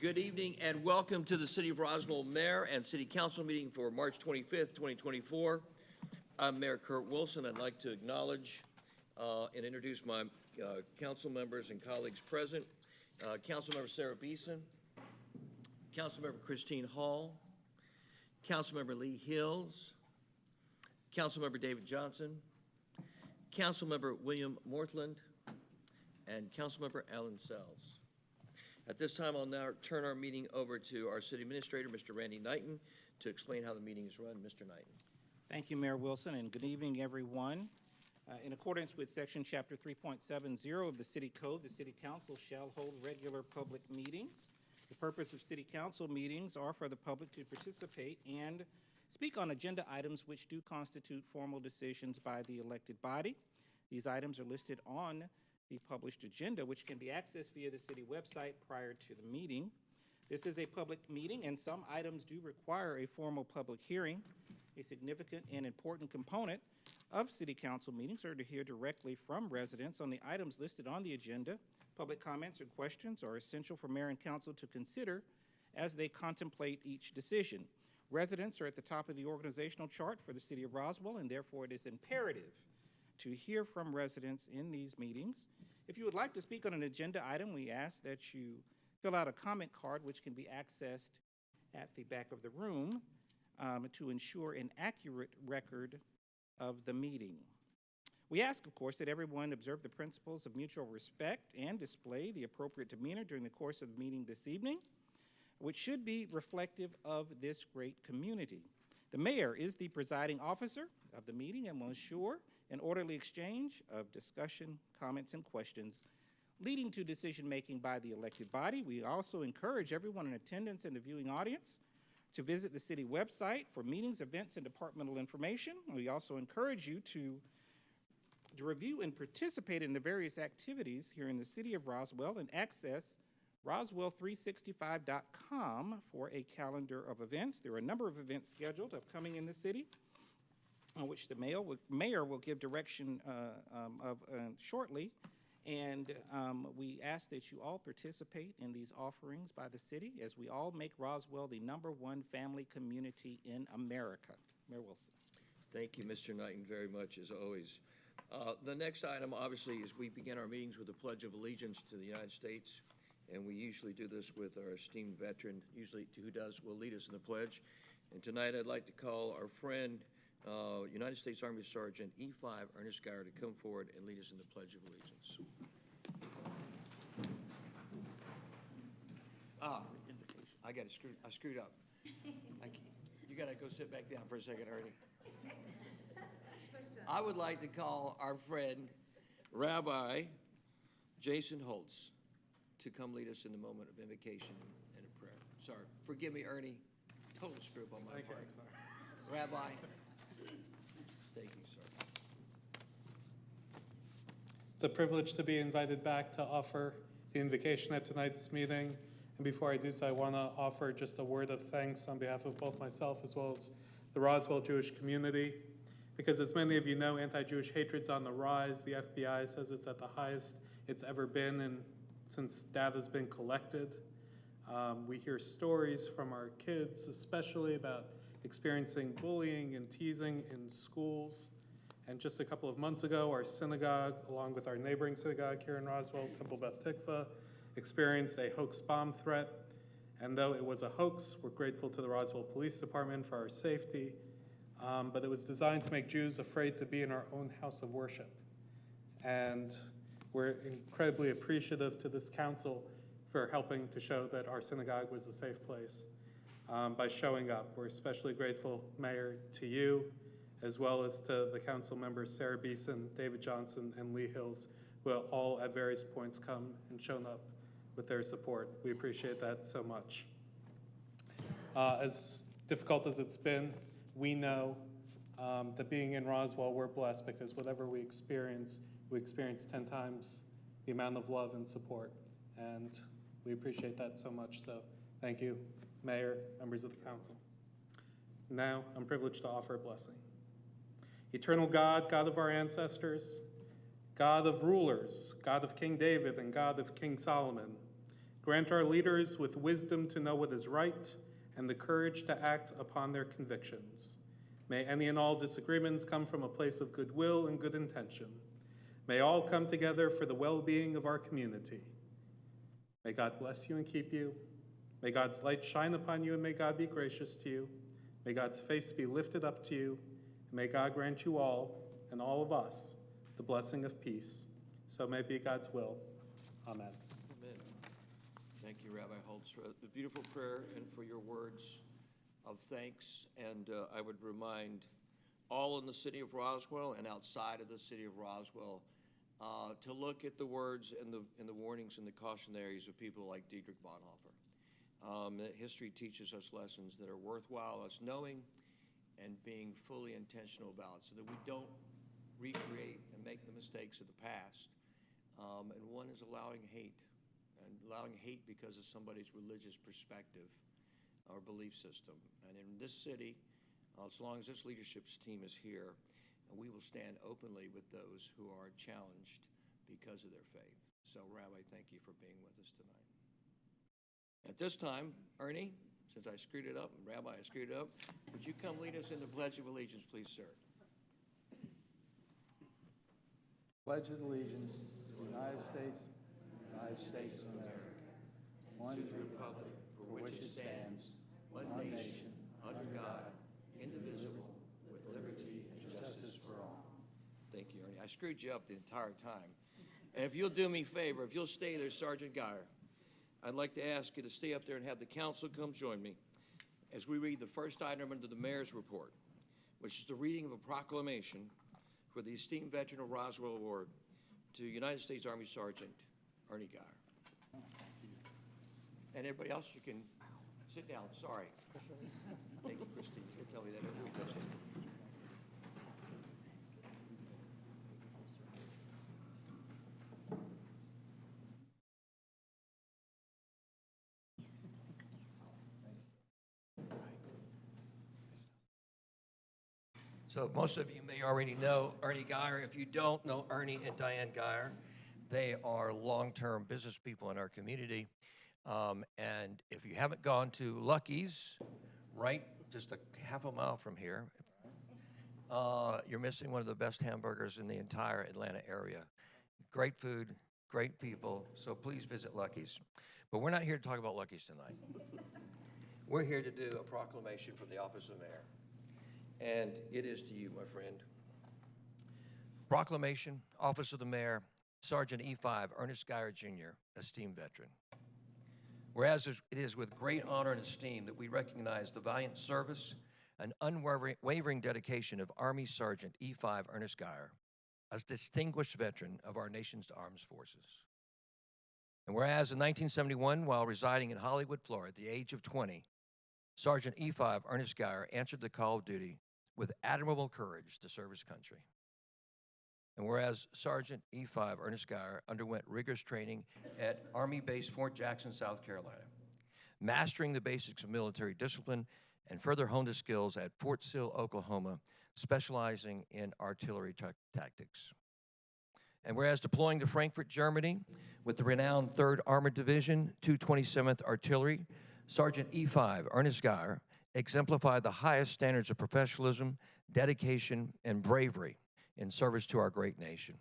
Good evening and welcome to the City of Roswell Mayor and City Council meeting for March 25th, 2024. I'm Mayor Kurt Wilson. I'd like to acknowledge and introduce my council members and colleagues present. Councilmember Sarah Beeson, Councilmember Christine Hall, Councilmember Lee Hills, Councilmember David Johnson, Councilmember William Mortland, and Councilmember Alan Sells. At this time, I'll now turn our meeting over to our City Administrator, Mr. Randy Knighton, to explain how the meeting is run. Mr. Knighton. Thank you, Mayor Wilson, and good evening, everyone. In accordance with Section Chapter 3.70 of the City Code, the City Council shall hold regular public meetings. The purpose of City Council meetings are for the public to participate and speak on agenda items which do constitute formal decisions by the elected body. These items are listed on the published agenda, which can be accessed via the city website prior to the meeting. This is a public meeting, and some items do require a formal public hearing. A significant and important component of city council meetings are to hear directly from residents on the items listed on the agenda. Public comments and questions are essential for mayor and council to consider as they contemplate each decision. Residents are at the top of the organizational chart for the city of Roswell, and therefore it is imperative to hear from residents in these meetings. If you would like to speak on an agenda item, we ask that you fill out a comment card, which can be accessed at the back of the room to ensure an accurate record of the meeting. We ask, of course, that everyone observe the principles of mutual respect and display the appropriate demeanor during the course of the meeting this evening, which should be reflective of this great community. The mayor is the presiding officer of the meeting and will ensure an orderly exchange of discussion, comments, and questions leading to decision-making by the elected body. We also encourage everyone in attendance and the viewing audience to visit the city website for meetings, events, and departmental information. We also encourage you to review and participate in the various activities here in the city of Roswell and access Roswell365.com for a calendar of events. There are a number of events scheduled upcoming in the city, on which the mayor will give direction shortly. And we ask that you all participate in these offerings by the city as we all make Roswell the #1 family community in America. Mayor Wilson. Thank you, Mr. Knighton, very much, as always. The next item, obviously, is we begin our meetings with a Pledge of Allegiance to the United States, and we usually do this with our esteemed veteran, usually will lead us in the pledge. And tonight I'd like to call our friend, United States Army Sergeant E5 Ernest Geyer, to come forward and lead us in the Pledge of Allegiance. I screwed up. You got to go sit back down for a second, Ernie. I would like to call our friend, Rabbi Jason Holtz, to come lead us in the moment of invocation and a prayer. Sorry, forgive me, Ernie. Total screw up on my part. Rabbi. Thank you, sir. It's a privilege to be invited back to offer the invocation at tonight's meeting. And before I do so, I want to offer just a word of thanks on behalf of both myself as well as the Roswell Jewish community. Because as many of you know, anti-Jewish hatred's on the rise. The FBI says it's at the highest it's ever been, and since data's been collected. We hear stories from our kids, especially about experiencing bullying and teasing in schools. And just a couple of months ago, our synagogue, along with our neighboring synagogue here in Roswell, Temple Beth Tikva, experienced a hoax bomb threat. And though it was a hoax, we're grateful to the Roswell Police Department for our safety. But it was designed to make Jews afraid to be in our own house of worship. And we're incredibly appreciative to this council for helping to show that our synagogue was a safe place by showing up. We're especially grateful, Mayor, to you, as well as to the council members, Sarah Beeson, David Johnson, and Lee Hills, who have all at various points come and shown up with their support. We appreciate that so much. As difficult as it's been, we know that being in Roswell, we're blessed because whatever we experience 10 times the amount of love and support. And we appreciate that so much. So thank you, Mayor, members of the council. Now I'm privileged to offer a blessing. Eternal God, God of our ancestors, God of rulers, God of King David and God of King Solomon, Grant our leaders with wisdom to know what is right and the courage to act upon their convictions. May any and all disagreements come from a place of goodwill and good intention. May all come together for the well-being of our community. May God bless you and keep you. May God's light shine upon you, and may God be gracious to you. May God's face be lifted up to you, and may God grant you all, and all of us, the blessing of peace. So may it be God's will. Amen. Amen. Thank you, Rabbi Holtz, for the beautiful prayer and for your words of thanks. And I would remind all in the city of Roswell and outside of the city of Roswell to look at the words and the warnings and the cautionaries of people like Dietrich Bonhoeffer. That history teaches us lessons that are worthwhile us knowing and being fully intentional about, so that we don't recreate and make the mistakes of the past. And one is allowing hate because of somebody's religious perspective or belief system. And in this city, as long as this leadership team is here, we will stand openly with those who are challenged because of their faith. So, Rabbi, thank you for being with us tonight. At this time, Ernie, since I screwed it up, and Rabbi, I screwed it up, would you come lead us in the Pledge of Allegiance, please, sir? Pledge of allegiance to the United States of America, one To the republic for which it stands, one nation, under God, indivisible, with liberty and justice for all. Thank you, Ernie. I screwed you up the entire time. And if you'll do me a favor, if you'll stay there, Sergeant Geyer, I'd like to ask you to stay up there and have the council come join me as we read the first item under the mayor's report, which is the reading of a proclamation for the esteemed veteran of Roswell Award to United States Army Sergeant Ernie Geyer. And everybody else, you can sit down. Sorry. Thank you, Christine. You can tell me that every week. That's it. So most of you may already know Ernie Geyer. If you don't know Ernie and Diane Geyer, they are long-term business people in our community. And if you haven't gone to Lucky's, right just a half a mile from here, you're missing one of the best hamburgers in the entire Atlanta area. Great food, great people, so please visit Lucky's. But we're not here to talk about Lucky's tonight. We're here to do a proclamation from the office of mayor. And it is to you, my friend. Proclamation, Office of the Mayor, Sergeant E5 Ernest Geyer, Jr., esteemed veteran. Whereas it is with great honor and esteem that we recognize the valiant service and unwavering dedication of Army Sergeant E5 Ernest Geyer, as distinguished veteran of our nation's armed forces. And whereas in 1971, while residing in Hollywood, Florida, at the age of 20, Sergeant E5 Ernest Geyer answered the call of duty with admirable courage to serve his country. And whereas Sergeant E5 Ernest Geyer underwent rigorous training at Army Base Fort Jackson, South Carolina, mastering the basics of military discipline, and further honed his skills at Fort Sill, Oklahoma, specializing in artillery tactics. And whereas deploying to Frankfurt, Germany, with the renowned 3rd Armored Division, 227th Artillery, Sergeant E5 Ernest Geyer exemplified the highest standards of professionalism, dedication, and bravery in service to our great nation.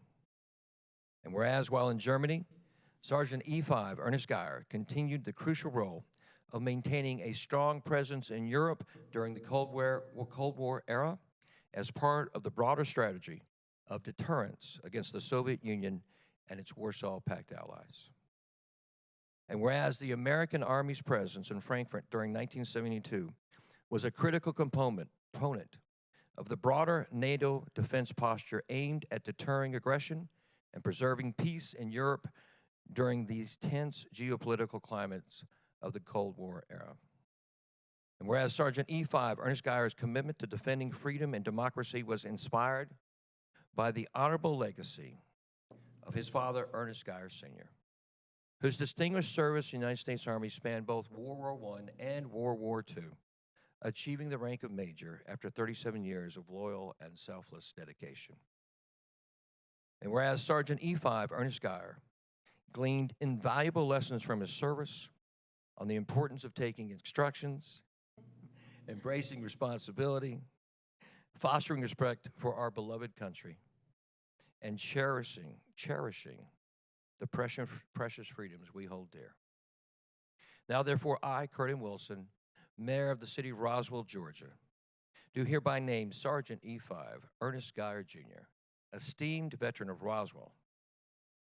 And whereas while in Germany, Sergeant E5 Ernest Geyer continued the crucial role of maintaining a strong presence in Europe during the Cold War era as part of the broader strategy of deterrence against the Soviet Union and its Warsaw Pact allies. And whereas the American Army's presence in Frankfurt during 1972 was a critical component of the broader NATO defense posture aimed at deterring aggression and preserving peace in Europe during these tense geopolitical climates of the Cold War era. And whereas Sergeant E5 Ernest Geyer's commitment to defending freedom and democracy was inspired by the honorable legacy of his father, Ernest Geyer Sr., whose distinguished service in the United States Army spanned both World War I and World War II, achieving the rank of major after 37 years of loyal and selfless dedication. And whereas Sergeant E5 Ernest Geyer gleaned invaluable lessons from his service on the importance of taking instructions, embracing responsibility, fostering respect for our beloved country, and cherishing the precious freedoms we hold dear. Now, therefore, I, Curtin Wilson, Mayor of the City of Roswell, Georgia, do hereby name Sergeant E5 Ernest Geyer, Jr., esteemed veteran of Roswell,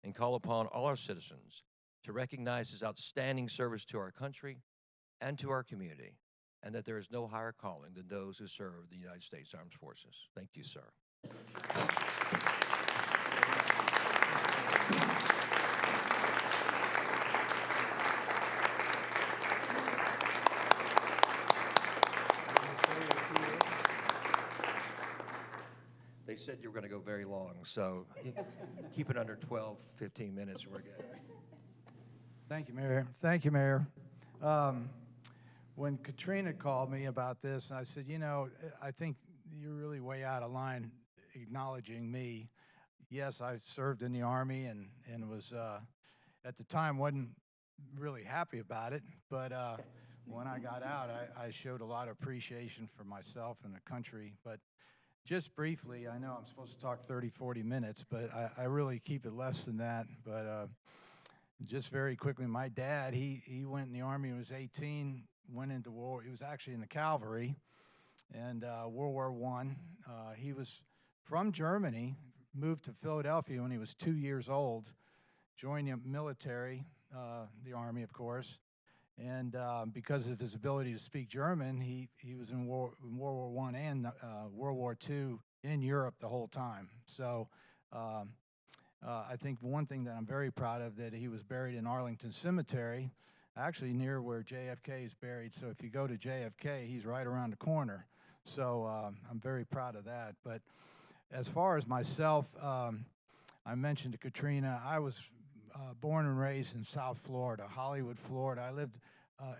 and call upon all our citizens to recognize his outstanding service to our country and to our community, and that there is no higher calling than those who serve the United States Armed Forces. Thank you, sir. They said you were going to go very long, so keep it under 12, 15 minutes, we're good. Thank you, Mayor. Thank you, Mayor. When Katrina called me about this, I said, you know, I think you're really way out of line acknowledging me. Yes, I served in the Army and was, at the time, wasn't really happy about it, but when I got out, I showed a lot of appreciation for myself and the country. But just briefly, I know I'm supposed to talk 30, 40 minutes, but I really keep it less than that. But just very quickly, my dad, he went in the Army when he was 18, went into war. He was actually in the cavalry, and World War I. He was from Germany, moved to Philadelphia when he was 2 years old, joined the military, the Army, of course. And because of his ability to speak German, he was in World War I and World War II in Europe the whole time. So I think one thing that I'm very proud of, that he was buried in Arlington Cemetery, actually near where JFK is buried. So if you go to JFK, he's right around the corner. So I'm very proud of that. But as far as myself, I mentioned to Katrina, I was born and raised in South Florida, Hollywood, Florida. I lived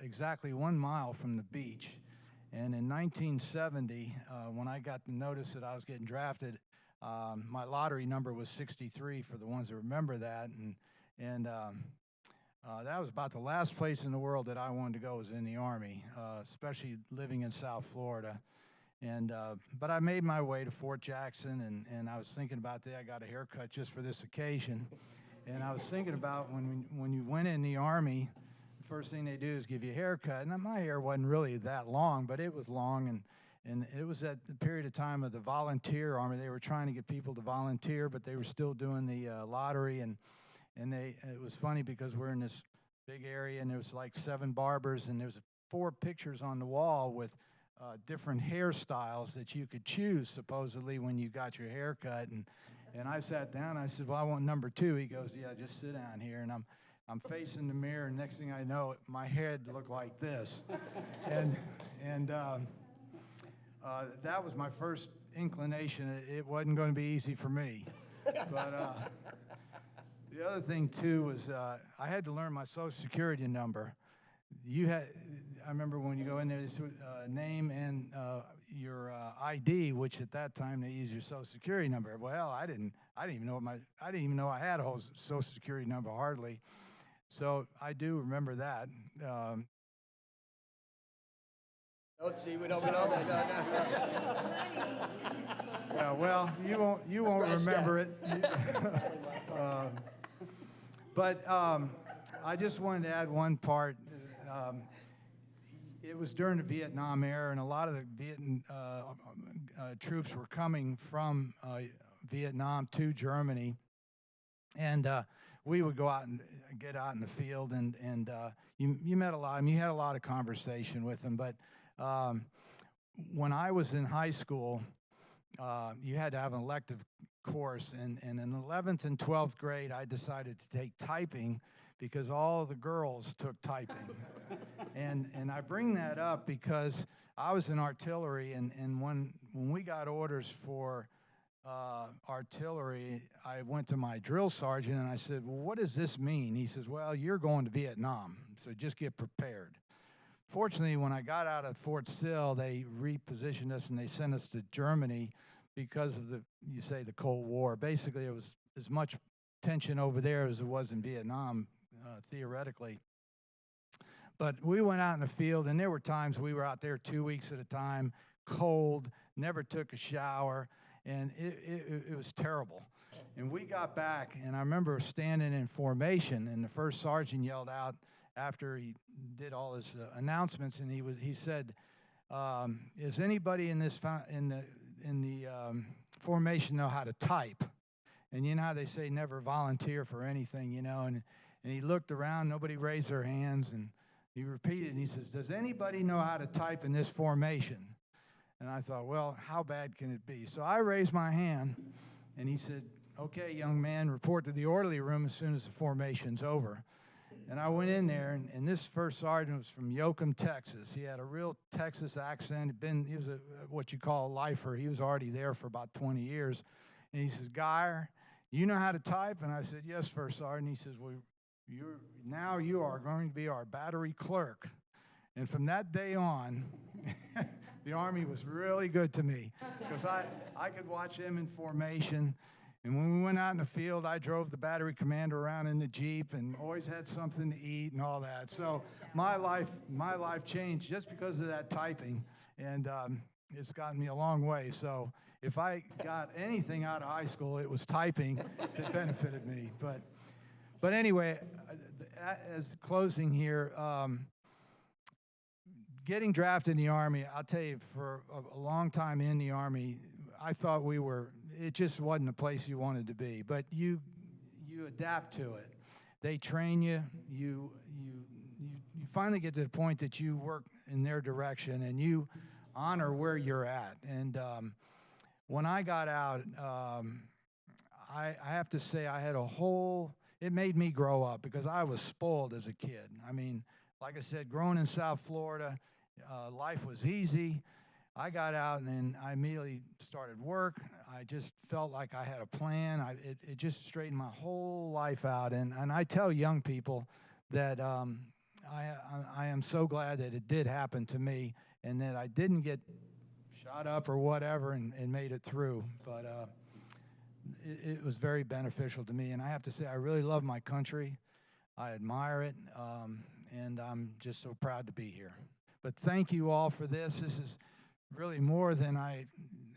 exactly 1 mile from the beach. And in 1970, when I got the notice that I was getting drafted, my lottery number was 63 for the ones that remember that. And that was about the last place in the world that I wanted to go, was in the Army, especially living in South Florida. And but I made my way to Fort Jackson, and I was thinking about that. I got a haircut just for this occasion. And I was thinking about when you went in the Army, the first thing they do is give you a haircut. And my hair wasn't really that long, but it was long. And it was at the period of time of the volunteer Army. They were trying to get people to volunteer, but they were still doing the lottery. And it was funny because we're in this big area, and there was like 7 barbers, and there's 4 pictures on the wall with different hairstyles that you could choose, supposedly, when you got your haircut. And I sat down. I said, "Well, I want number 2." He goes, "Yeah, just sit down here." And I'm facing the mirror, and next thing I know, my head looked like this. and that was my first inclination. It wasn't going to be easy for me. But the other thing too was I had to learn my Social Security number. I remember when you go in there, they said name and your ID, which at that time they used your Social Security number. Well, I didn't even know I had a whole Social Security number hardly. So I do remember that. Don't see, we don't know that. No. Yeah, well, you won't remember it. But I just wanted to add one part. It was during the Vietnam era, and a lot of the Vietnam troops were coming from Vietnam to Germany, and we would go out and get out in the field, and you met a lot. I mean, you had a lot of conversation with them. But when I was in high school, you had to have an elective course, and in 11th and 12th grade, I decided to take typing because all the girls took typing. And I bring that up because I was in artillery, and when we got orders for artillery, I went to my drill sergeant and I said, "Well, what does this mean?" He says, "Well, you're going to Vietnam, so just get prepared." Fortunately, when I got out of Fort Sill, they repositioned us and they sent us to Germany because of the Cold War. Basically, it was as much tension over there as there was in Vietnam, theoretically. But we went out in the field, and there were times we were out there 2 weeks at a time, cold, never took a shower, and it was terrible. And we got back, and I remember standing in formation, and the first sergeant yelled out after he did all his announcements, and he said, "Is anybody in the formation know how to type?" And you know how they say never volunteer for anything, you know? And he looked around, nobody raised their hands, and he repeated, and he says, "Does anybody know how to type in this formation?" And I thought, well, how bad can it be? So I raised my hand, and he said, "Okay, young man, report to the orderly room as soon as the formation's over." And I went in there, and this first sergeant was from Yoakum, Texas. He had a real Texas accent. He was what you call a lifer. He was already there for about 20 years. And he says, "Geyer, you know how to type?" And I said, "Yes, First Sergeant." He says, "Well, now you are going to be our battery clerk." And from that day on, the Army was really good to me because I could watch them in formation. And when we went out in the field, I drove the battery commander around in the Jeep and always had something to eat and all that. So my life changed just because of that typing, and it's gotten me a long way. So if I got anything out of high school, it was typing that benefited me. But anyway, as closing here, getting drafted in the Army, I'll tell you, for a long time in the Army, I thought it just wasn't the place you wanted to be. But you adapt to it. They train you. You finally get to the point that you work in their direction and you honor where you're at. And when I got out, I have to say I had it made me grow up because I was spoiled as a kid. I mean, like I said, growing in South Florida, life was easy. I got out and then I immediately started work. I just felt like I had a plan. It just straightened my whole life out. And I tell young people that I am so glad that it did happen to me and that I didn't get shot up or whatever and made it through. But it was very beneficial to me. And I have to say, I really love my country. I admire it. And I'm just so proud to be here. But thank you all for this. This is really more than I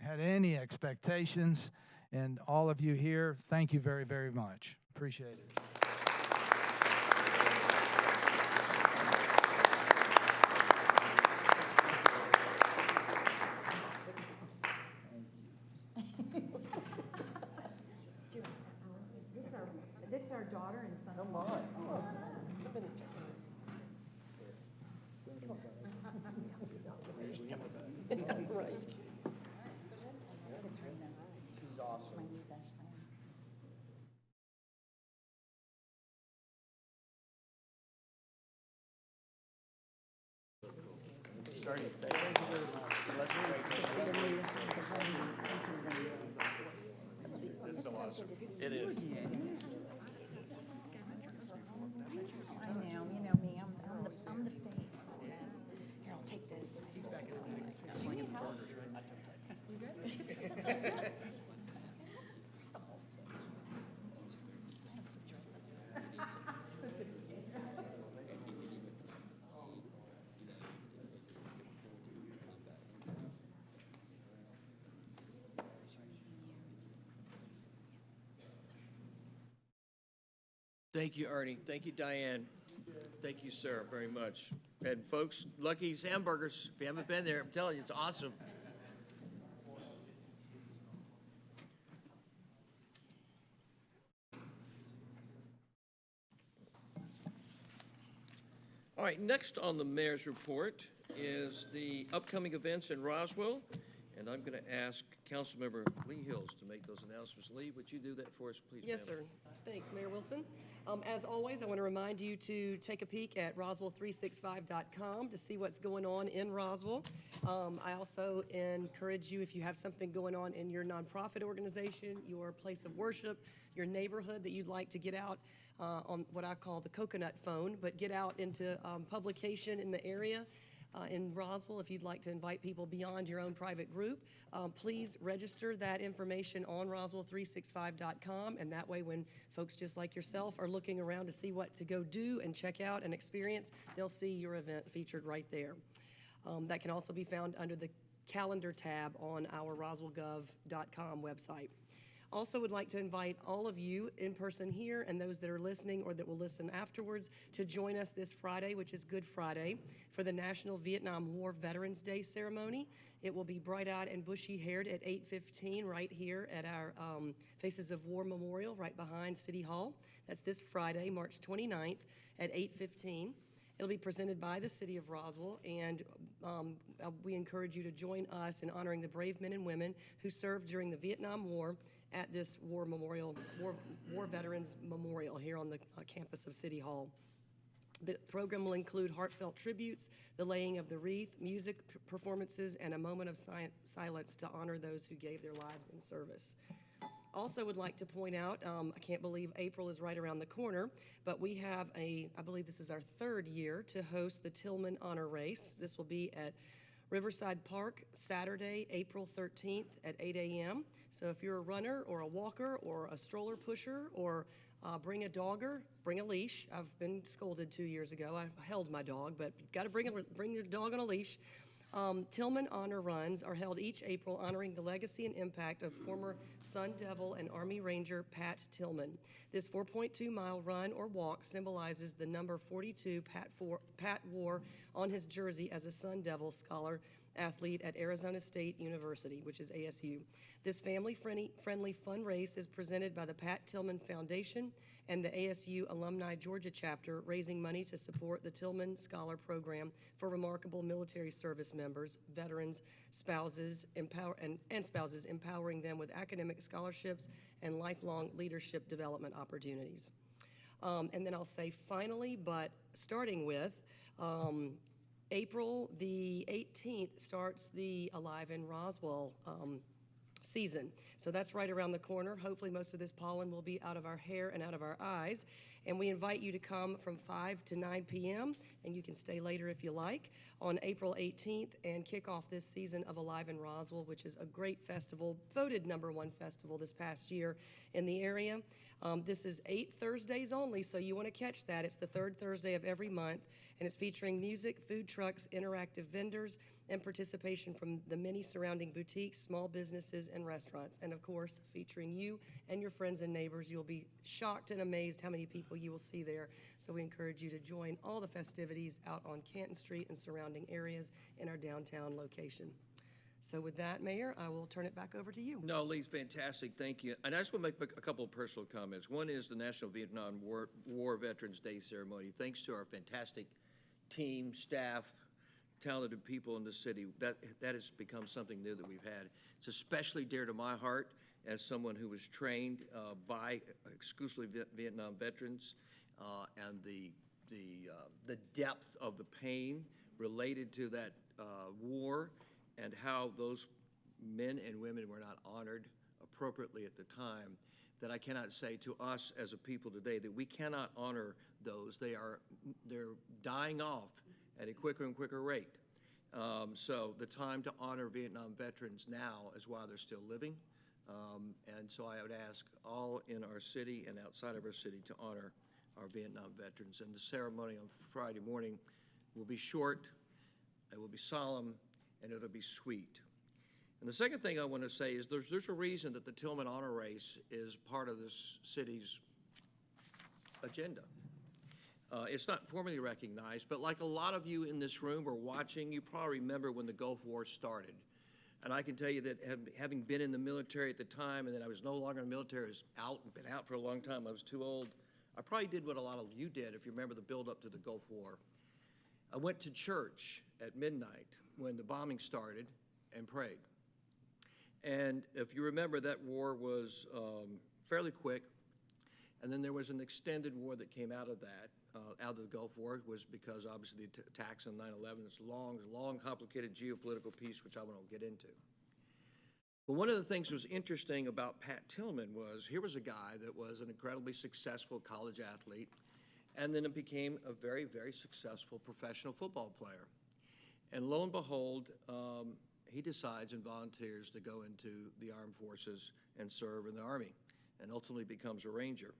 had any expectations. And all of you here, thank you very, very much. Appreciate it. This is our daughter and son. Come on. Right. She's awesome. My new best friend. Starting. Thank you very much. Let's This is so awesome. It is. I know, you know me, I'm the face. Here, I'll take this. He's back in the Do you need help? You good? Thank you, Ernie. Thank you, Diane. Thank you, Sarah, very much. And folks, Lucky's Hamburgers, if you haven't been there, I'm telling you, it's awesome. All right, next on the mayor's report is the upcoming events in Roswell. And I'm going to ask Councilmember Lee Hills to make those announcements. Lee, would you do that for us, please? Yes, ma'am? sir. Thanks, Mayor Wilson. As always, I want to remind you to take a peek at Roswell365.com to see what's going on in Roswell. I also encourage you, if you have something going on in your nonprofit organization, your place of worship, your neighborhood that you'd like to get out on what I call the coconut phone, but get out into publication in the area. in Roswell. If you'd like to invite people beyond your own private group, please register that information on Roswell365.com, and that way when folks just like yourself are looking around to see what to go do and check out and experience, they'll see your event featured right there. That can also be found under the calendar tab on our roswellgov.com website. Also would like to invite all of you in person here and those that are listening or that will listen afterwards to join us this Friday, which is Good Friday, for the National Vietnam War Veterans Day ceremony. It will be bright-eyed and bushy-haired at 8:15 right here at our Faces of War Memorial right behind City Hall. That's this Friday, March 29th at 8:15. It'll be presented by the City of Roswell, and we encourage you to join us in honoring the brave men and women who served during the Vietnam War at this War Veterans Memorial here on the campus of City Hall. The program will include heartfelt tributes, the laying of the wreath, music performances, and a moment of silence to honor those who gave their lives in service. Also would like to point out, I can't believe April is right around the corner, but we have I believe this is our third year to host the Tillman Honor Race. This will be at Riverside Park, Saturday, April 13th at 8 a.m. So if you're a runner or a walker or a stroller pusher or bring a dogger, bring a leash. I've been scolded 2 years ago. I held my dog, but you've got to bring your dog on a leash. Tillman Honor Runs are held each April honoring the legacy and impact of former Sun Devil and Army Ranger Pat Tillman. This 4.2-mile run or walk symbolizes the number 42 Pat wore on his jersey as a Sun Devil scholar athlete at Arizona State University, which is ASU. This family-friendly fun race is presented by the Pat Tillman Foundation and the ASU Alumni Georgia Chapter, raising money to support the Tillman Scholar Program for remarkable military service members, veterans, spouses, spouses, empowering them with academic scholarships and lifelong leadership development opportunities. And then I'll say finally, but starting with, April the 18th starts the Alive in Roswell season. So that's right around the corner. Hopefully most of this pollen will be out of our hair and out of our eyes. And we invite you to come from 5 to 9 p.m., and you can stay later if you like, on April 18th and kick off this season of Alive in Roswell, which is a great festival, voted #1 festival this past year in the area. This is 8 Thursdays only, so you want to catch that. It's the third Thursday of every month, and it's featuring music, food trucks, interactive vendors, and participation from the many surrounding boutiques, small businesses, and restaurants. And of course, featuring you and your friends and neighbors. You'll be shocked and amazed how many people you will see there. So we encourage you to join all the festivities out on Canton Street and surrounding areas in our downtown location. So with that, Mayor, I will turn it back over to you. No, Lee, fantastic, thank you. And I just want to make a couple of personal comments. One is the National Vietnam War Veterans Day ceremony. Thanks to our fantastic team, staff, talented people in the city, that has become something new that we've had. It's especially dear to my heart as someone who was trained by exclusively Vietnam veterans, and the depth of the pain related to that war, and how those men and women were not honored appropriately at the time, that I cannot say to us as a people today that we cannot honor those. They're dying off at a quicker and quicker rate. So the time to honor Vietnam veterans now is while they're still living. And so I would ask all in our city and outside of our city to honor our Vietnam veterans. And the ceremony on Friday morning will be short, it will be solemn, and it'll be sweet. And the second thing I want to say is there's a reason that the Tillman Honor Race is part of this city's agenda. It's not formally recognized, but like a lot of you in this room or watching, you probably remember when the Gulf War started. And I can tell you that having been in the military at the time, and then I was no longer in the military, I was out and been out for a long time, I was too old. I probably did what a lot of you did, if you remember the build-up to the Gulf War. I went to church at midnight when the bombing started and prayed. And if you remember, that war was fairly quick, and then there was an extended war that came out of that, out of the Gulf War, was because obviously the attacks on 9/11, it's long, complicated geopolitical piece, which I won't get into. But one of the things that was interesting about Pat Tillman was, here was a guy that was an incredibly successful college athlete, and then it became a very, very successful professional football player. And lo and behold, he decides and volunteers to go into the armed forces and serve in the Army, and ultimately becomes a Ranger.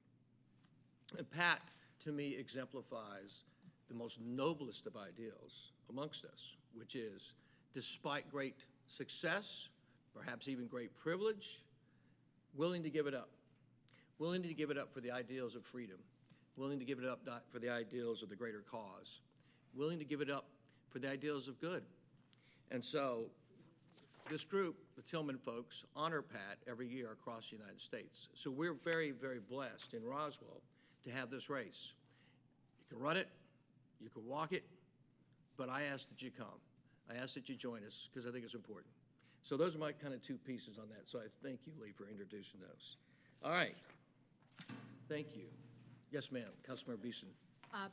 And Pat, to me, exemplifies the most noblest of ideals amongst us, which is, despite great success, perhaps even great privilege, willing to give it up. Willing to give it up for the ideals of freedom. Willing to give it up for the ideals of the greater cause. Willing to give it up for the ideals of good. And so this group, the Tillman folks, honor Pat every year across the United States. So we're very, very blessed in Roswell to have this race. You can run it, you can walk it, but I ask that you come. I ask that you join us because I think it's important. So those are my kind of two pieces on that. So I thank you, Lee, for introducing those. All right. Thank you. Yes, ma'am. Councilmember Beeson.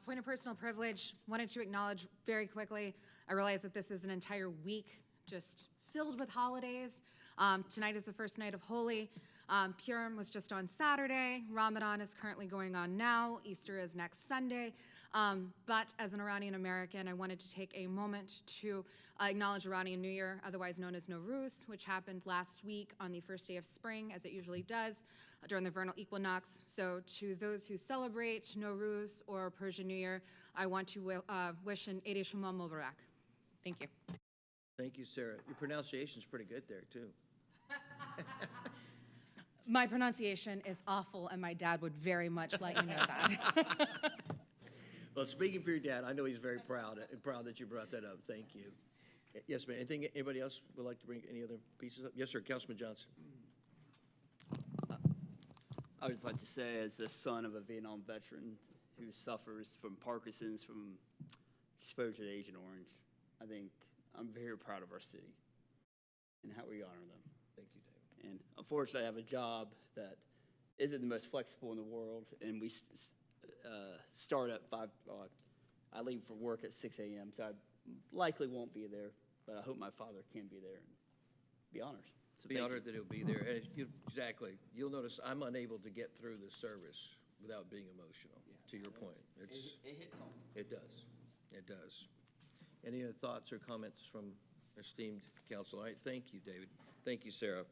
Point of personal privilege, wanted to acknowledge very quickly, I realize that this is an entire week just filled with holidays. Tonight is the first night of Holy. Purim was just on Saturday. Ramadan is currently going on now. Easter is next Sunday. But as an Iranian American, I wanted to take a moment to acknowledge Iranian New Year, otherwise known as Nowruz, which happened last week on the first day of spring, as it usually does, during the vernal equinox. So to those who celebrate Nowruz or Persian New Year, I want to wish an Eid Shema Mubarak. Thank you. Thank you, Sarah. Your pronunciation's pretty good there, too. My pronunciation is awful, and my dad would very much let you know that. Well, speaking for your dad, I know he's very proud that you brought that up. Thank you. Yes, ma'am. Anything, anybody else would like to bring any other pieces up? Yes, sir. Councilman Johnson. I would just like to say, as a son of a Vietnam veteran who suffers from Parkinson's from exposure to Agent Orange, I think I'm very proud of our city and how we honor them. Thank you, David. And unfortunately, I have a job that isn't the most flexible in the world, and we start at 5. I leave for work at 6 a.m., so I likely won't be there, but I hope my father can be there and be honored. So Be thank honored you. that he'll be there. And exactly. You'll notice I'm unable to get through the service without being emotional, to your point. It hits home. It does. It does. Any other thoughts or comments from esteemed council? All right, thank you, David. Thank you, Sarah.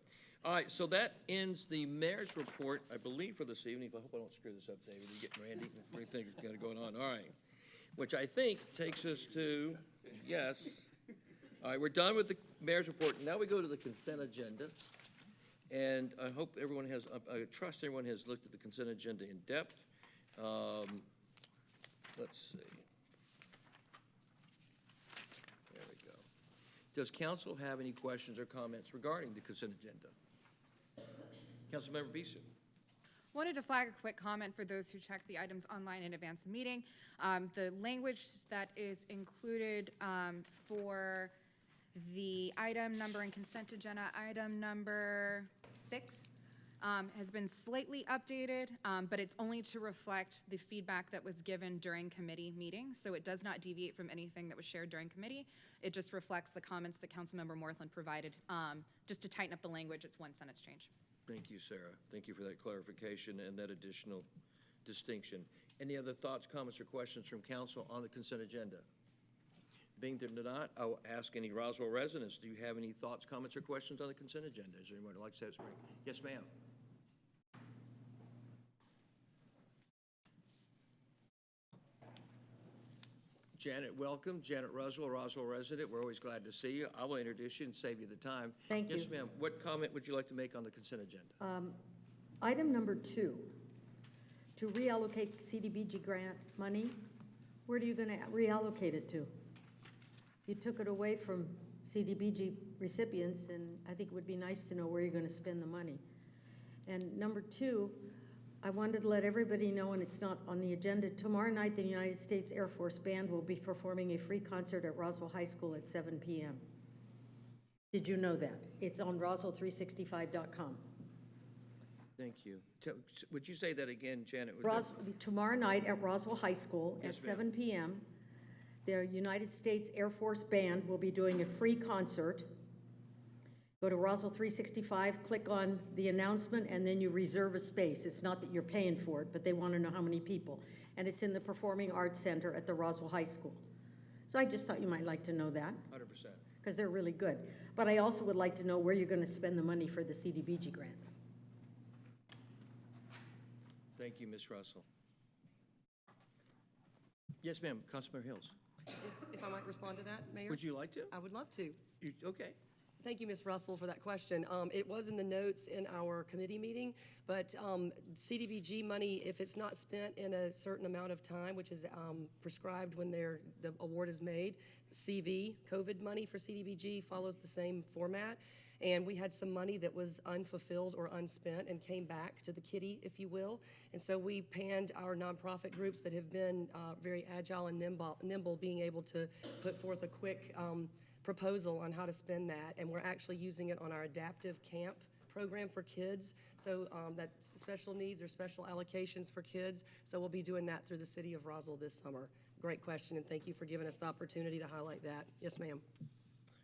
All right, so that ends the mayor's report, I believe, for this evening. I hope I don't screw this up, David. You getting Randy? Everything is got going on. All right. Which I think takes us to, yes. All right, we're done with the mayor's report. Now we go to the consent agenda. And I hope everyone has, I trust everyone has looked at the consent agenda in depth. Let's see. There we go. Does council have any questions or comments regarding the consent agenda? Councilmember Beeson. Wanted to flag a quick comment for those who check the items online in advance of meeting. The language that is included for the item number in consent agenda, item number 6, has been slightly updated, but it's only to reflect the feedback that was given during committee meetings. So it does not deviate from anything that was shared during committee. It just reflects the comments that Councilmember Morthland provided. Just to tighten up the language, it's one sentence change. Thank you, Sarah. Thank you for that clarification and that additional distinction. Any other thoughts, comments, or questions from council on the consent agenda? Being there not, I will ask any Roswell residents, do you have any thoughts, comments, or questions on the consent agenda? Is there anyone who'd like to say something? Yes, ma'am. Janet, welcome. Janet Roswell, Roswell resident. We're always glad to see you. I will introduce you and save you the time. Thank Yes, you. ma'am. What comment would you like to make on the consent agenda? Item number 2, to reallocate CDBG grant money, where are you going to reallocate it to? You took it away from CDBG recipients, and I think it would be nice to know where you're going to spend the money. And number 2, I wanted to let everybody know, and it's not on the agenda, tomorrow night the United States Air Force Band will be performing a free concert at Roswell High School at 7 p.m. Did you know that? It's on Roswell365.com. Thank you. Would you say that again, Janet? Tomorrow night at Roswell High School at Yes, ma'am. 7 p.m., the United States Air Force Band will be doing a free concert. Go to Roswell 365, click on the announcement, and then you reserve a space. It's not that you're paying for it, but they want to know how many people. And it's in the Performing Arts Center at the Roswell High School. So I just thought you might like to know that, 100%. because they're really good. But I also would like to know where you're going to spend the money for the CDBG grant. Thank you, Ms. Russell. Yes, ma'am, Councilmember Hills. If I might respond to that, Mayor? Would you like to? I would love to. Okay. Thank you, Ms. Russell, for that question. It was in the notes in our committee meeting, but CDBG money, if it's not spent in a certain amount of time, which is prescribed when the award is made, CV, COVID money for CDBG follows the same format. And we had some money that was unfulfilled or unspent and came back to the kitty, if you will. And so we panned our nonprofit groups that have been very agile and nimble, being able to put forth a quick proposal on how to spend that, and we're actually using it on our adaptive camp program for kids, so that's special needs or special allocations for kids, so we'll be doing that through the city of Roswell this summer. Great question, and thank you for giving us the opportunity to highlight that. Yes, ma'am.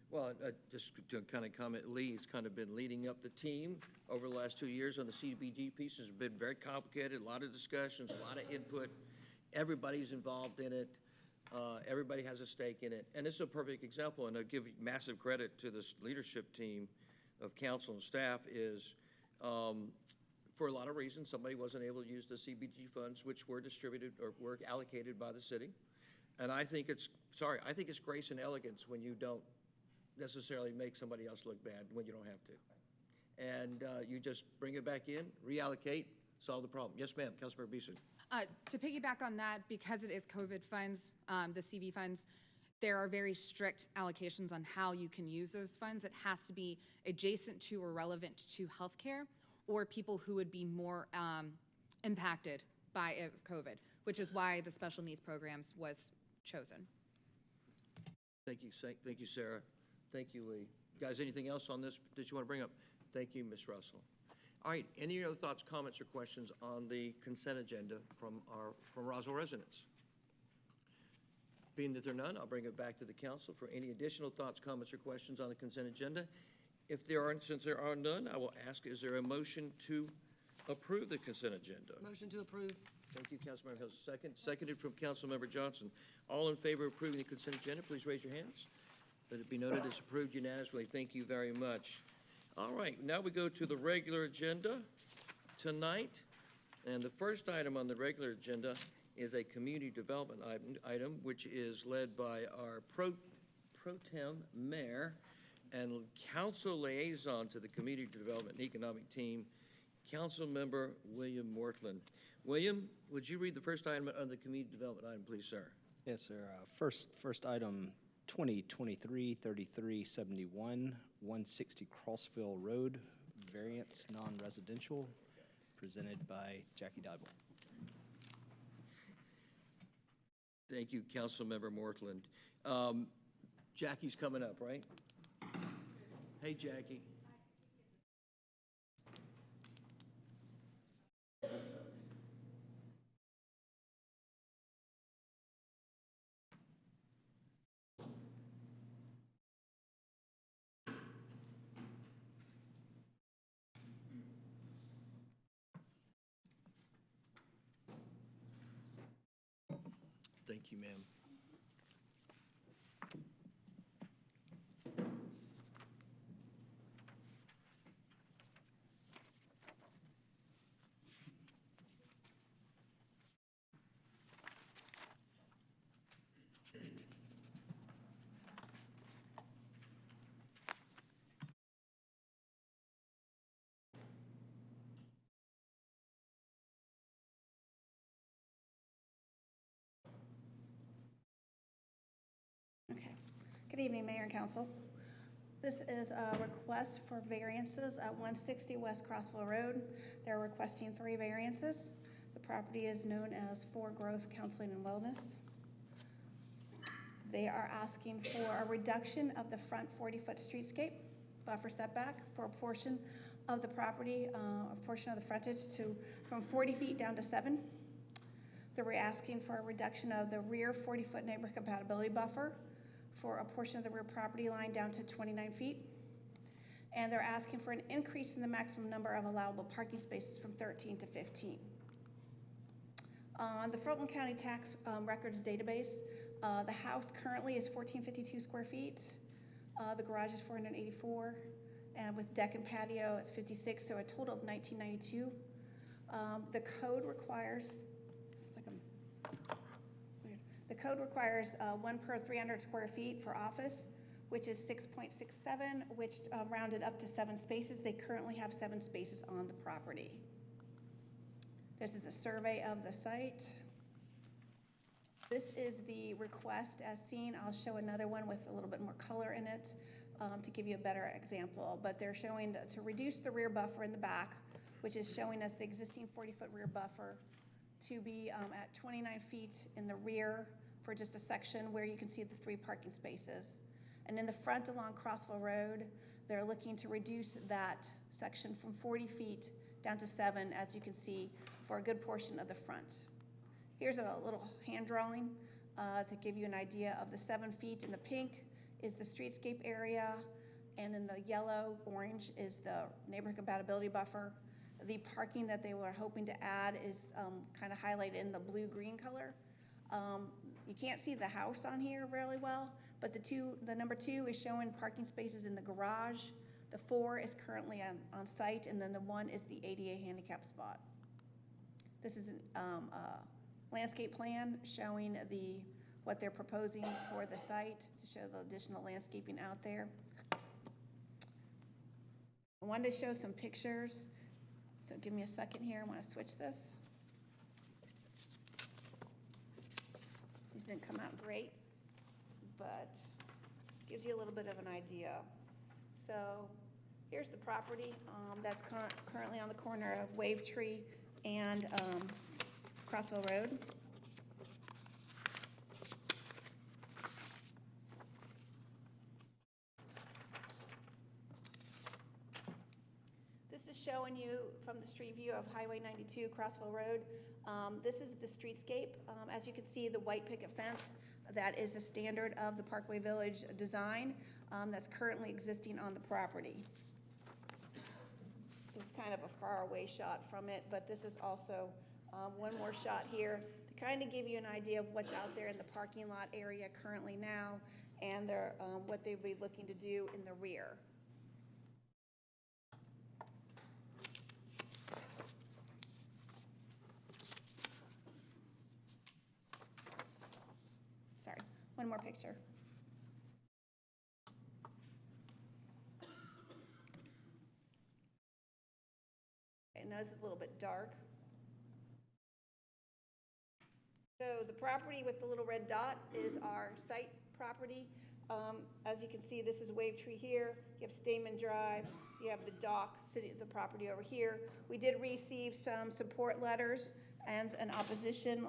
Well, just to kind of comment, Lee's kind of been leading up the team over the last 2 years on the CDBG piece. It's been very complicated, a lot of discussions, a lot of input. Everybody's involved in it. Everybody has a stake in it. And this is a perfect example, and I give massive credit to this leadership team of council and staff is, for a lot of reasons, somebody wasn't able to use the CBG funds, which were distributed or were allocated by the city. And I think it's grace and elegance when you don't necessarily make somebody else look bad when you don't have to. And you just bring it back in, reallocate, solve the problem. Yes, ma'am, Councilmember Beeson. To piggyback on that, because it is COVID funds, the CV funds, there are very strict allocations on how you can use those funds. It has to be adjacent to or relevant to healthcare or people who would be more impacted by COVID, which is why the special needs programs was chosen. Thank you, Sarah. Thank you, Lee. Guys, anything else on this that you want to bring up? Thank you, Ms. Russell. All right, any other thoughts, comments, or questions on the consent agenda from Roswell residents? Being that there are none, I'll bring it back to the council for any additional thoughts, comments, or questions on the consent agenda. If there aren't, since there are none, I will ask, is there a motion to approve the consent agenda? Motion to approve. Thank you, Councilmember Hills. Seconded from Councilmember Johnson. All in favor of approving the consent agenda, please raise your hands. Let it be noted it's approved unanimously. Thank you very much. All right, now we go to the regular agenda tonight. And the first item on the regular agenda is a community development item, which is led by our pro tem mayor and council liaison to the community development and economic team, Council Member William Mortland. William, would you read the first item on the community development item, please, sir? Yes, sir. First item, 2023-3371, 160 Crossville Road, variance non-residential, presented by Jackie Dybel. Thank you, Councilmember Mortland. Jackie's coming up, right? Hey, Jackie. Thank you, ma'am. Okay. Good evening, Mayor and Council. This is a request for variances at 160 West Crossville Road. They're requesting 3 variances. The property is known as For Growth Counseling and Wellness. They are asking for a reduction of the front 40-foot streetscape buffer setback for a portion of the property, a portion of the frontage from 40 feet down to 7. They're asking for a reduction of the rear 40-foot neighbor compatibility buffer for a portion of the rear property line down to 29 feet. And they're asking for an increase in the maximum number of allowable parking spaces from 13 to 15. On the Fulton County Tax Records Database, The house currently is 1,452 square feet. The garage is 484, and with deck and patio, it's 56, so a total of 1992. The code requires, it's like weird. The code requires 1 per 300 square feet for office, which is 6.67, which rounded up to 7 spaces. They currently have 7 spaces on the property. This is a survey of the site. This is the request as seen. I'll show another one with a little bit more color in it to give you a better example. But they're showing to reduce the rear buffer in the back, which is showing us the existing 40-foot rear buffer to be at 29 feet in the rear for just a section where you can see the 3 parking spaces. And in the front along Crossville Road, they're looking to reduce that section from 40 feet down to 7, as you can see, for a good portion of the front. Here's a little hand drawing to give you an idea of the 7 feet. In the pink is the streetscape area, and in the yellow, orange is the neighborhood compatibility buffer. The parking that they were hoping to add is kind of highlighted in the blue-green color. You can't see the house on here really well, but the number 2 is showing parking spaces in the garage. The 4 is currently on site, and then the 1 is the ADA handicap spot. This is a landscape plan showing what they're proposing for the site to show the additional landscaping out there. I wanted to show some pictures, so give me a second here. I want to switch this. These didn't come out great, but gives you a little bit of an idea. So here's the property that's currently on the corner of Wave Tree and Crossville Road. This is showing you from the street view of Highway 92, Crossville Road. This is the streetscape. As you can see, the white picket fence, that is a standard of the Parkway Village design that's currently existing on the property. This is kind of a faraway shot from it, but this is also one more shot here to kind of give you an idea of what's out there in the parking lot area currently now, and what they'd be looking to do in the rear. Sorry, one more picture. Okay, now this is a little bit dark. So the property with the little red dot is our site property. As you can see, this is Wave Tree here. You have Stamen Drive. You have the dock, the property over here. We did receive some support letters and an opposition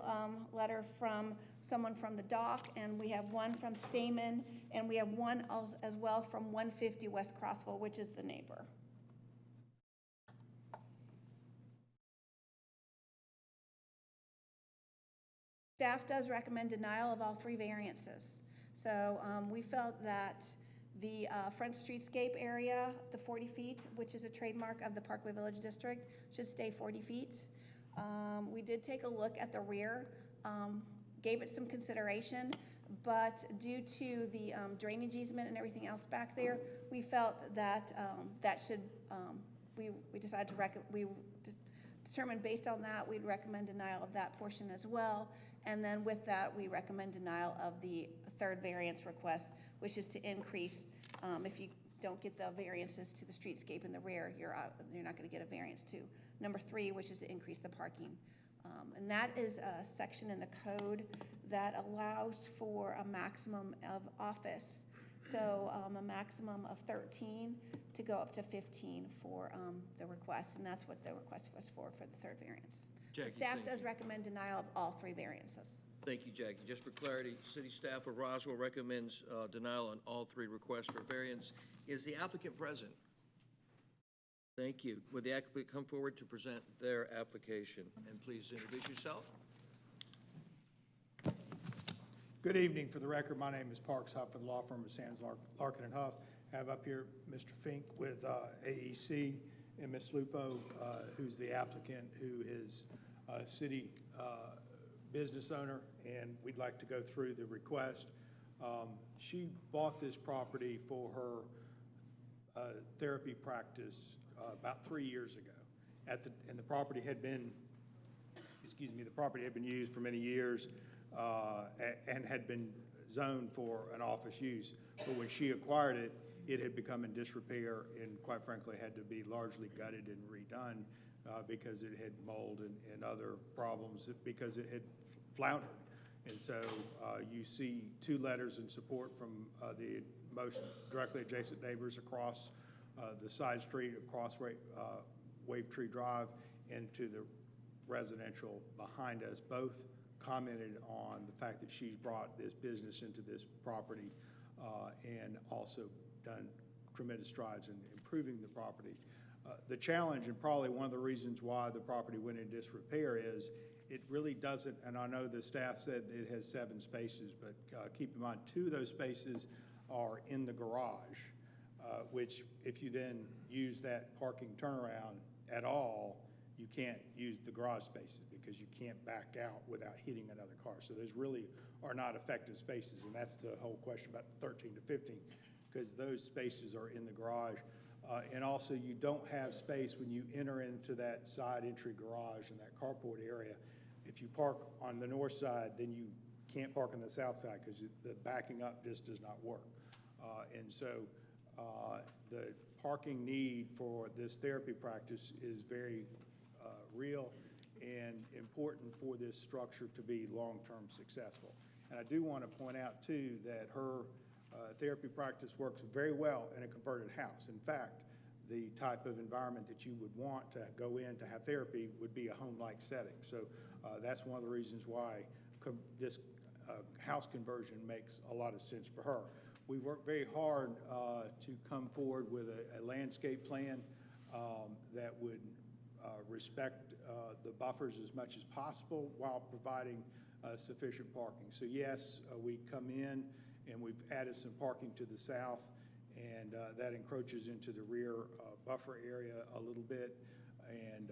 letter from someone from the dock, and we have one from Stamen, and we have one as well from 150 West Crossville, which is the neighbor. Staff does recommend denial of all 3 variances. So we felt that the front streetscape area, the 40 feet, which is a trademark of the Parkway Village District, should stay 40 feet. We did take a look at the rear, gave it some consideration, but due to the drainage easement and everything else back there, we felt that we decided to determined based on that, we'd recommend denial of that portion as well. And then with that, we recommend denial of the 3rd variance request, which is to increase, if you don't get the variances to the streetscape in the rear, you're not going to get a variance to number 3, which is to increase the parking. And that is a section in the code that allows for a maximum of office. So a maximum of 13 to go up to 15 for the request, and that's what the request was for the 3rd variance. Jackie, so staff thank does you. recommend denial of all 3 variances. Thank you, Jackie. Just for clarity, city staff of Roswell recommends denial on all 3 requests for variance. Is the applicant present? Thank you. Would the applicant come forward to present their application? And please introduce yourself. Good evening. For the record, my name is Parks Huff with the law firm of Sands, Larkin and Huff. I have up here Mr. Fink with AEC and Ms. Lupo, who's the applicant, who is city business owner, and we'd like to go through the request. She bought this property for her therapy practice about 3 years ago. And the property had been, the property had been used for many years and had been zoned for an office use. But when she acquired it, it had become in disrepair and quite frankly had to be largely gutted and redone because it had mold and other problems because it had floundered. And so you see 2 letters in support from the most directly adjacent neighbors across the side street, across Wave Tree Drive, into the residential behind us. Both commented on the fact that she's brought this business into this property and also done tremendous strides in improving the property. The challenge, and probably one of the reasons why the property went in disrepair, is it really doesn't, and I know the staff said it has 7 spaces, but keep in mind 2 of those spaces are in the garage, which if you then use that parking turnaround at all, you can't use the garage spaces because you can't back out without hitting another car. So those really are not effective spaces, and that's the whole question about 13 to 15, because those spaces are in the garage. And also, you don't have space when you enter into that side entry garage and that carport area. If you park on the north side, then you can't park on the south side because the backing up just does not work. And so the parking need for this therapy practice is very real and important for this structure to be long-term successful. And I do want to point out, too, that her therapy practice works very well in a converted house. In fact, the type of environment that you would want to go in to have therapy would be a home-like setting. So that's one of the reasons why this house conversion makes a lot of sense for her. We worked very hard to come forward with a landscape plan that would respect the buffers as much as possible while providing sufficient parking. So yes, we come in and we've added some parking to the south, and that encroaches into the rear buffer area a little bit, and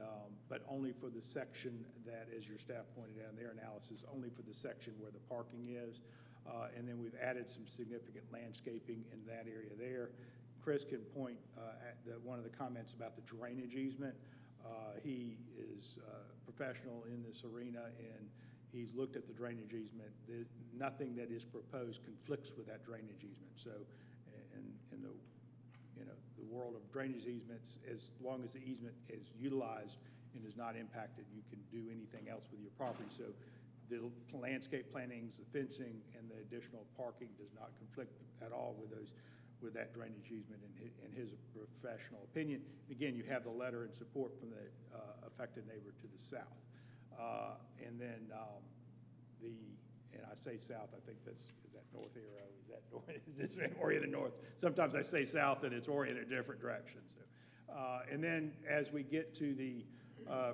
but only for the section that, as your staff pointed out in their analysis, only for the section where the parking is. And then we've added some significant landscaping in that area there. Chris can point at one of the comments about the drainage easement. He is a professional in this arena, and he's looked at the drainage easement. Nothing that is proposed conflicts with that drainage easement. So in the the world of drainage easements, as long as the easement is utilized and is not impacted, you can do anything else with your property. So the landscape plantings, the fencing, and the additional parking does not conflict at all with that drainage easement in his professional opinion. Again, you have the letter in support from the affected neighbor to the south. And then and I say south, I think is that north arrow? Is that north? Is this oriented north? Sometimes I say south and it's oriented different directions. So, and then as we get to the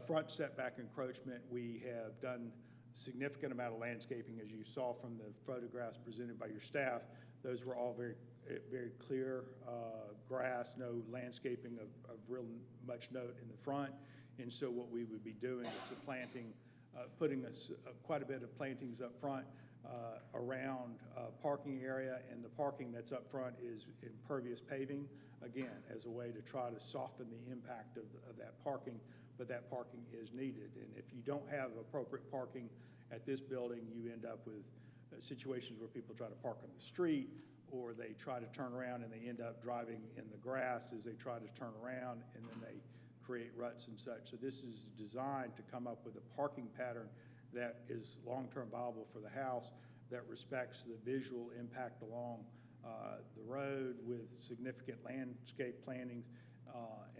front setback encroachment, we have done significant amount of landscaping, as you saw from the photographs presented by your staff. Those were all very clear grass, no landscaping of real much note in the front. And so what we would be doing is supplanting, putting quite a bit of plantings up front around parking area, and the parking that's up front is impervious paving, again, as a way to try to soften the impact of that parking, but that parking is needed. And if you don't have appropriate parking at this building, you end up with situations where people try to park on the street, or they try to turn around and they end up driving in the grass as they try to turn around, and then they create ruts and such. So this is designed to come up with a parking pattern that is long-term viable for the house, that respects the visual impact along the road with significant landscape plantings.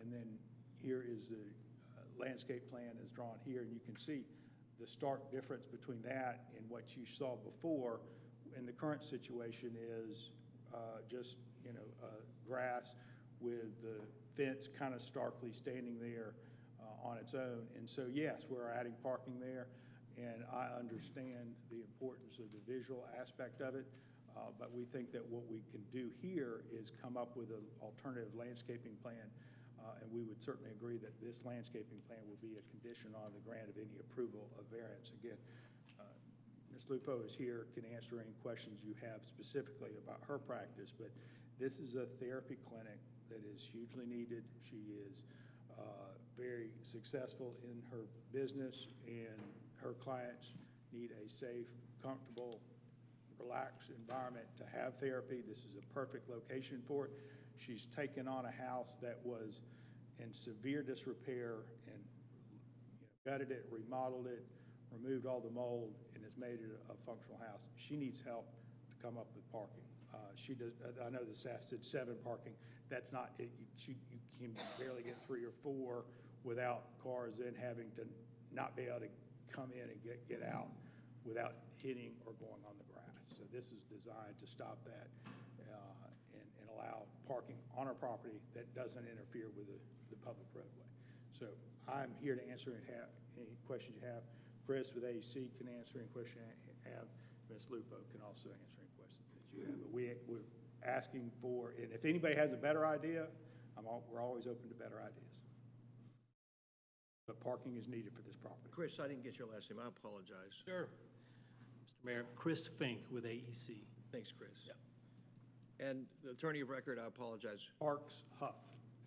And then here is the landscape plan is drawn here, and you can see the stark difference between that and what you saw before. In the current situation is just grass with the fence kind of starkly standing there on its own. And so yes, we're adding parking there, and I understand the importance of the visual aspect of it, but we think that what we can do here is come up with an alternative landscaping plan, and we would certainly agree that this landscaping plan will be a condition on the grant of any approval of variance. Again, Lupo is here, can answer any questions you have specifically about her practice, but this is a therapy clinic that is hugely needed. She is very successful in her business, and her clients need a safe, comfortable, relaxed environment to have therapy. This is a perfect location for it. She's taken on a house that was in severe disrepair and gutted it, remodeled it, removed all the mold, and has made it a functional house. She needs help to come up with parking. She does. I know the staff said 7 parking. That's not it. You can barely get 3 or 4 without cars then having to not be able to come in and get out without hitting or going on the grass. So this is designed to stop that and allow parking on our property that doesn't interfere with the public roadway. So I'm here to answer any questions you have. Chris with AEC can answer any question you have. Ms. Lupo can also answer any questions that you have. But we're asking for, and if anybody has a better idea, we're always open to better ideas. But parking is needed for this property. Chris, I didn't get your last name. I apologize. Sure. Mr. Mayor, Chris Fink with AEC. Thanks, Chris. And the attorney of record, I apologize. Parks Huff.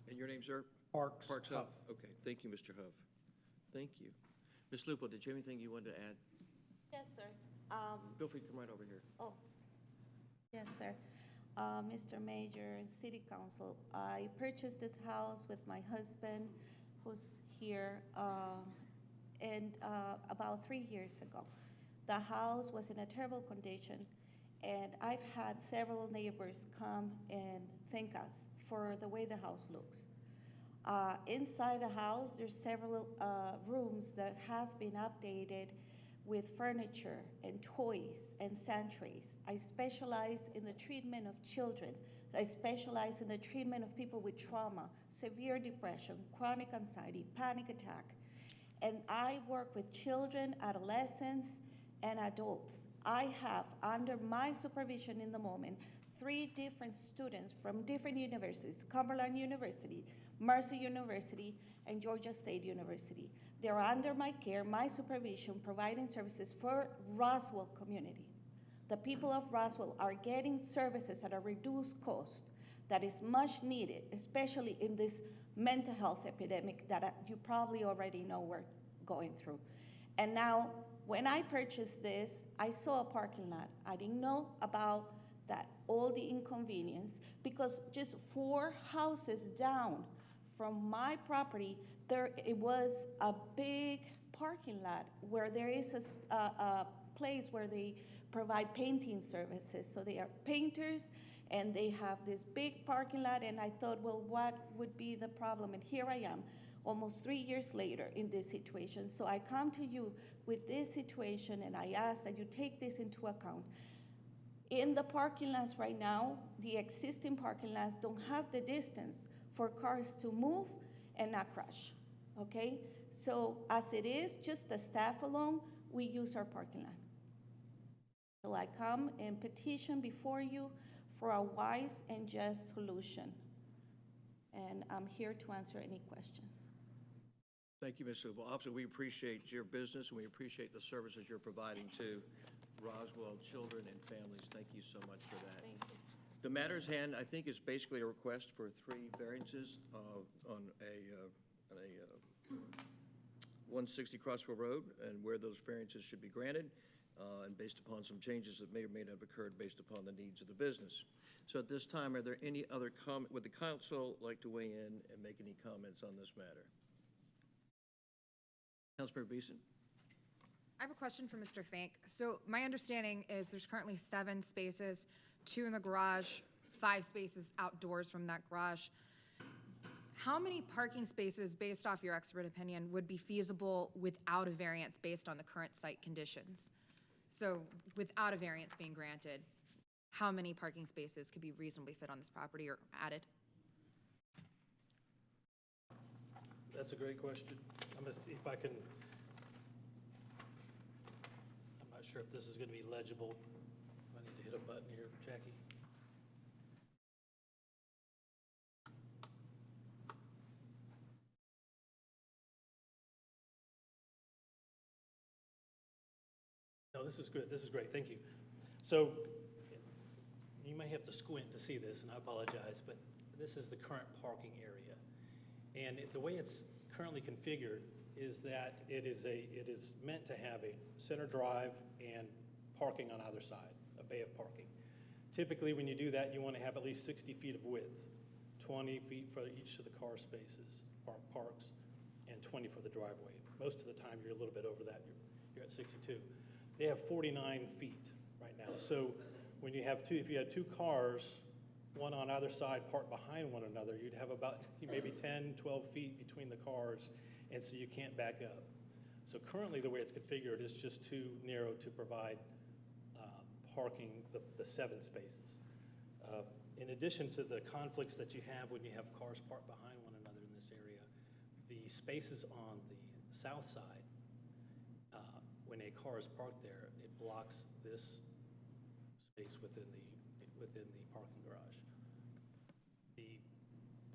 And your name, sir? Parks Huff. Okay, thank you, Mr. Huff. Thank you. Ms. Lupo, did you have anything you wanted to add? Yes, sir. Feel free to come right over here. Oh, yes, sir. Mr. Mayor and City Council, I purchased this house with my husband, who's here, and about 3 years ago. The house was in a terrible condition, and I've had several neighbors come and thank us for the way the house looks. Inside the house, there's several rooms that have been updated with furniture and toys and sanitarys. I specialize in the treatment of children. I specialize in the treatment of people with trauma, severe depression, chronic anxiety, panic attack. And I work with children, adolescents, and adults. I have, under my supervision in the moment, 3 different students from different universities, Cumberland University, Mercer University, and Georgia State University. They're under my care, my supervision, providing services for Roswell community. The people of Roswell are getting services at a reduced cost that is much needed, especially in this mental health epidemic that you probably already know we're going through. And now, when I purchased this, I saw a parking lot. I didn't know about that, all the inconvenience, because just 4 houses down from my property, it was a big parking lot where there is a place where they provide painting services. So they are painters, and they have this big parking lot, and I thought, well, what would be the problem? And here I am, almost 3 years later in this situation. So I come to you with this situation, and I ask that you take this into account. In the parking lots right now, the existing parking lots don't have the distance for cars to move and not crash, okay? So as it is, just the staff alone, we use our parking lot. So I come and petition before you for a wise and just solution. And I'm here to answer any questions. Thank you, Ms. Lupo. Obviously, we appreciate your business, and we appreciate the services you're providing to Roswell children and families. Thank you so much for that. Thank you. The matter's hand, I think, is basically a request for 3 variances on a 160 Crossville Road, and where those variances should be granted, and based upon some changes that may or may not have occurred based upon the needs of the business. So at this time, are there any other comment? Would the council like to weigh in and make any comments on this matter? Councilmember Beeson. I have a question for Mr. Fink. So my understanding is there's currently 7 spaces, 2 in the garage, 5 spaces outdoors from that garage. How many parking spaces, based off your expert opinion, would be feasible without a variance based on the current site conditions? So without a variance being granted, how many parking spaces could be reasonably fit on this property or added? That's a great question. I'm gonna see if I can, I'm not sure if this is gonna be legible. I need to hit a button here, Jackie. No, No, this is good. This is great. Thank you. So you may have to squint to see this, and I apologize, but this is the current parking area. And the way it's currently configured is that it is meant to have a center drive and parking on either side, a bay of parking. Typically, when you do that, you want to have at least 60 feet of width, 20 feet for each of the car spaces, parks, and 20 for the driveway. Most of the time, you're a little bit over that. You're at 62. They have 49 feet right now. So when you have if you had two cars, one on either side parked behind one another, you'd have about maybe 10, 12 feet between the cars, and so you can't back up. So currently, the way it's configured is just too narrow to provide parking the 7 spaces. In addition to the conflicts that you have when you have cars parked behind one another in this area, the spaces on the south side, when a car is parked there, it blocks this space within the parking garage. The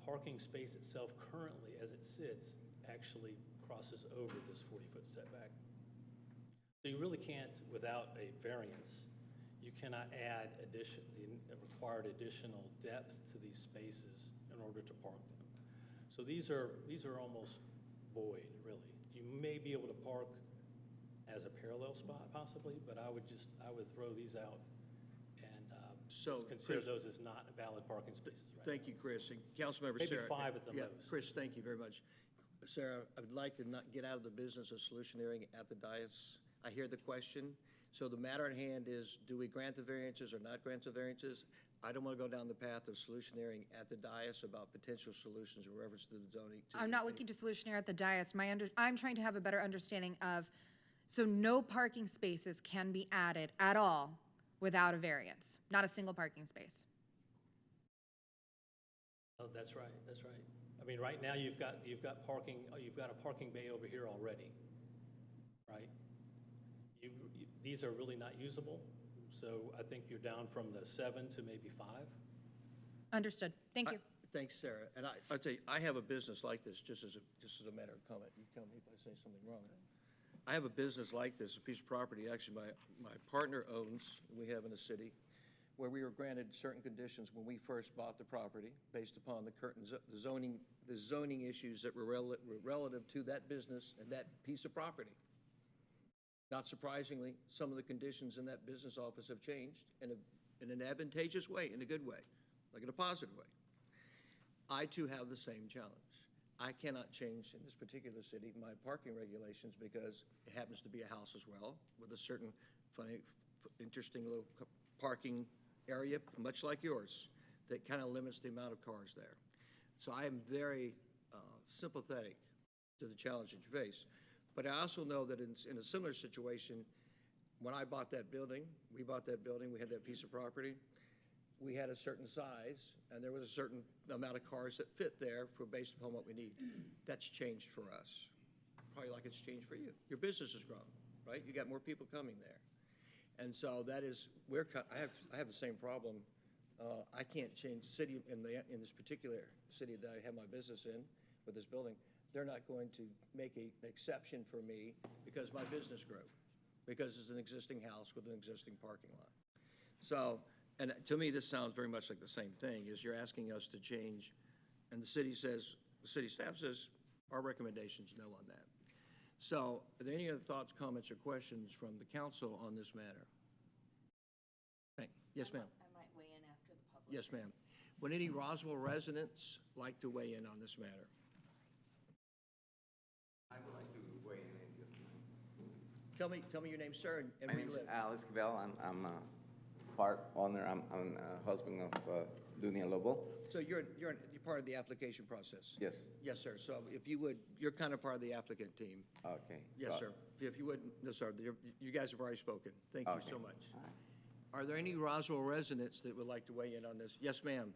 parking space itself currently, as it sits, actually crosses over this 40-foot setback. So you really can't, without a variance, you cannot add the required additional depth to these spaces in order to park them. So these are almost void, really. You may be able to park as a parallel spot possibly, but I would throw these out and So, consider Chris, those as not valid parking spaces right Thank you, Chris. And Councilmember Maybe Sarah. 5 at the Yeah, most. Chris, thank you very much. Sarah, I would like to not get out of the business of solutioneering at the dais. I hear the question. So the matter at hand is, do we grant the variances or not grant the variances? I don't want to go down the path of solutioneering at the dais about potential solutions in reference to the zoning. I'm not looking to solutioneer at the dais. I'm trying to have a better understanding of, so no parking spaces can be added at all without a variance, not a single parking space. Oh, that's right, that's right. I mean, right now, you've got parking, you've got a parking bay over here already, right? These are really not usable, so I think you're down from the 7 to maybe 5. Understood. Thank you. Thanks, Sarah. And I'll tell you, I have a business like this, just as a matter of comment. You tell me if I say something wrong. I have a business like this, a piece of property actually my partner owns, we have in the city, where we were granted certain conditions when we first bought the property based upon the zoning issues that were relative to that business and that piece of property. Not surprisingly, some of the conditions in that business office have changed in an advantageous way, in a good way, like in a positive way. I too have the same challenge. I cannot change in this particular city my parking regulations because it happens to be a house as well with a certain funny, interesting little parking area, much like yours, that kind of limits the amount of cars there. So I am very sympathetic to the challenge that you face. But I also know that in a similar situation, when I bought that building, we had that piece of property, we had a certain size, and there was a certain amount of cars that fit there based upon what we need. That's changed for us, probably like it's changed for you. Your business has grown, right? You got more people coming there. And so that is, I have the same problem. I can't change the city in this particular city that I have my business in with this building. They're not going to make an exception for me because my business grew, because it's an existing house with an existing parking lot. So, and to me, this sounds very much like the same thing, is you're asking us to change, and the city staff says, our recommendation's no on that. So, are there any other thoughts, comments, or questions from the council on this matter? Yes, ma'am. I might weigh in after the public. Yes, ma'am. Would any Roswell residents like to weigh in on this matter? I would like to weigh in. Tell me your name, sir, and My where name you is live. Alex Cabell. I'm a part owner. I'm a husband of Dunia Lobo. So you're part of the application process? Yes. Yes, sir. So if you would, you're kind of part of the applicant team. Okay. Yes, so- sir. If you would, no, sir, you guys have already spoken. Thank you so Okay. much. Are there any Roswell residents that would like to weigh in on this? Yes, ma'am.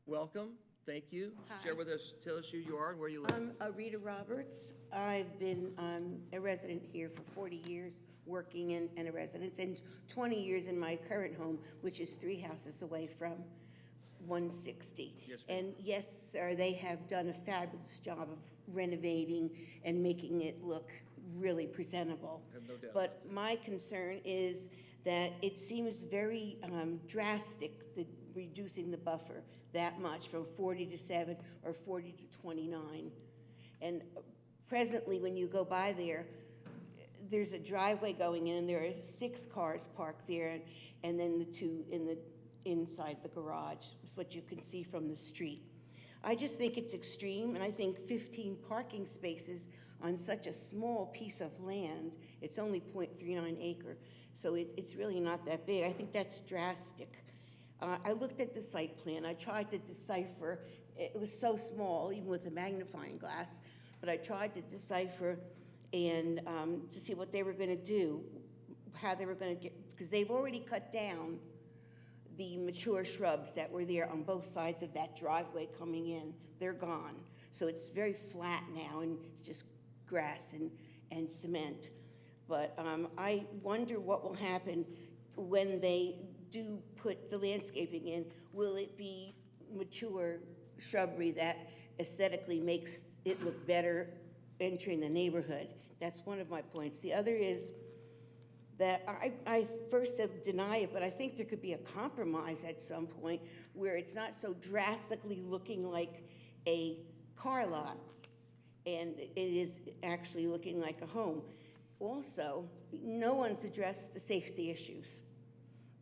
Welcome. Thank you. Hi. Share with us, tell us who you are and where you live. I'm Rita Roberts. I've been a resident here for 40 years, working in a residence, and 20 years in my current home, which is 3 houses away from 160. Yes, ma'am. And yes, sir, they have done a fabulous job of renovating and making it look really presentable. I have no doubt. But my concern is that it seems very drastic, reducing the buffer that much from 40 to 7 or 40 to 29. And presently, when you go by there, there's a driveway going in, and there are 6 cars parked there, and then the 2 inside the garage, is what you can see from the street. I just think it's extreme, and I think 15 parking spaces on such a small piece of land, it's only 0.39 acre, so it's really not that big. I think that's drastic. I looked at the site plan. I tried to decipher. It was so small, even with a magnifying glass, but I tried to decipher and to see what they were going to do, how they were going to get, because they've already cut down the mature shrubs that were there on both sides of that driveway coming in. They're gone. So it's very flat now, and it's just grass and cement. But I wonder what will happen when they do put the landscaping in. Will it be mature shrubbery that aesthetically makes it look better entering the neighborhood? That's one of my points. The other is that I first said deny it, but I think there could be a compromise at some point where it's not so drastically looking like a car lot, and it is actually looking like a home. Also, no one's addressed the safety issues.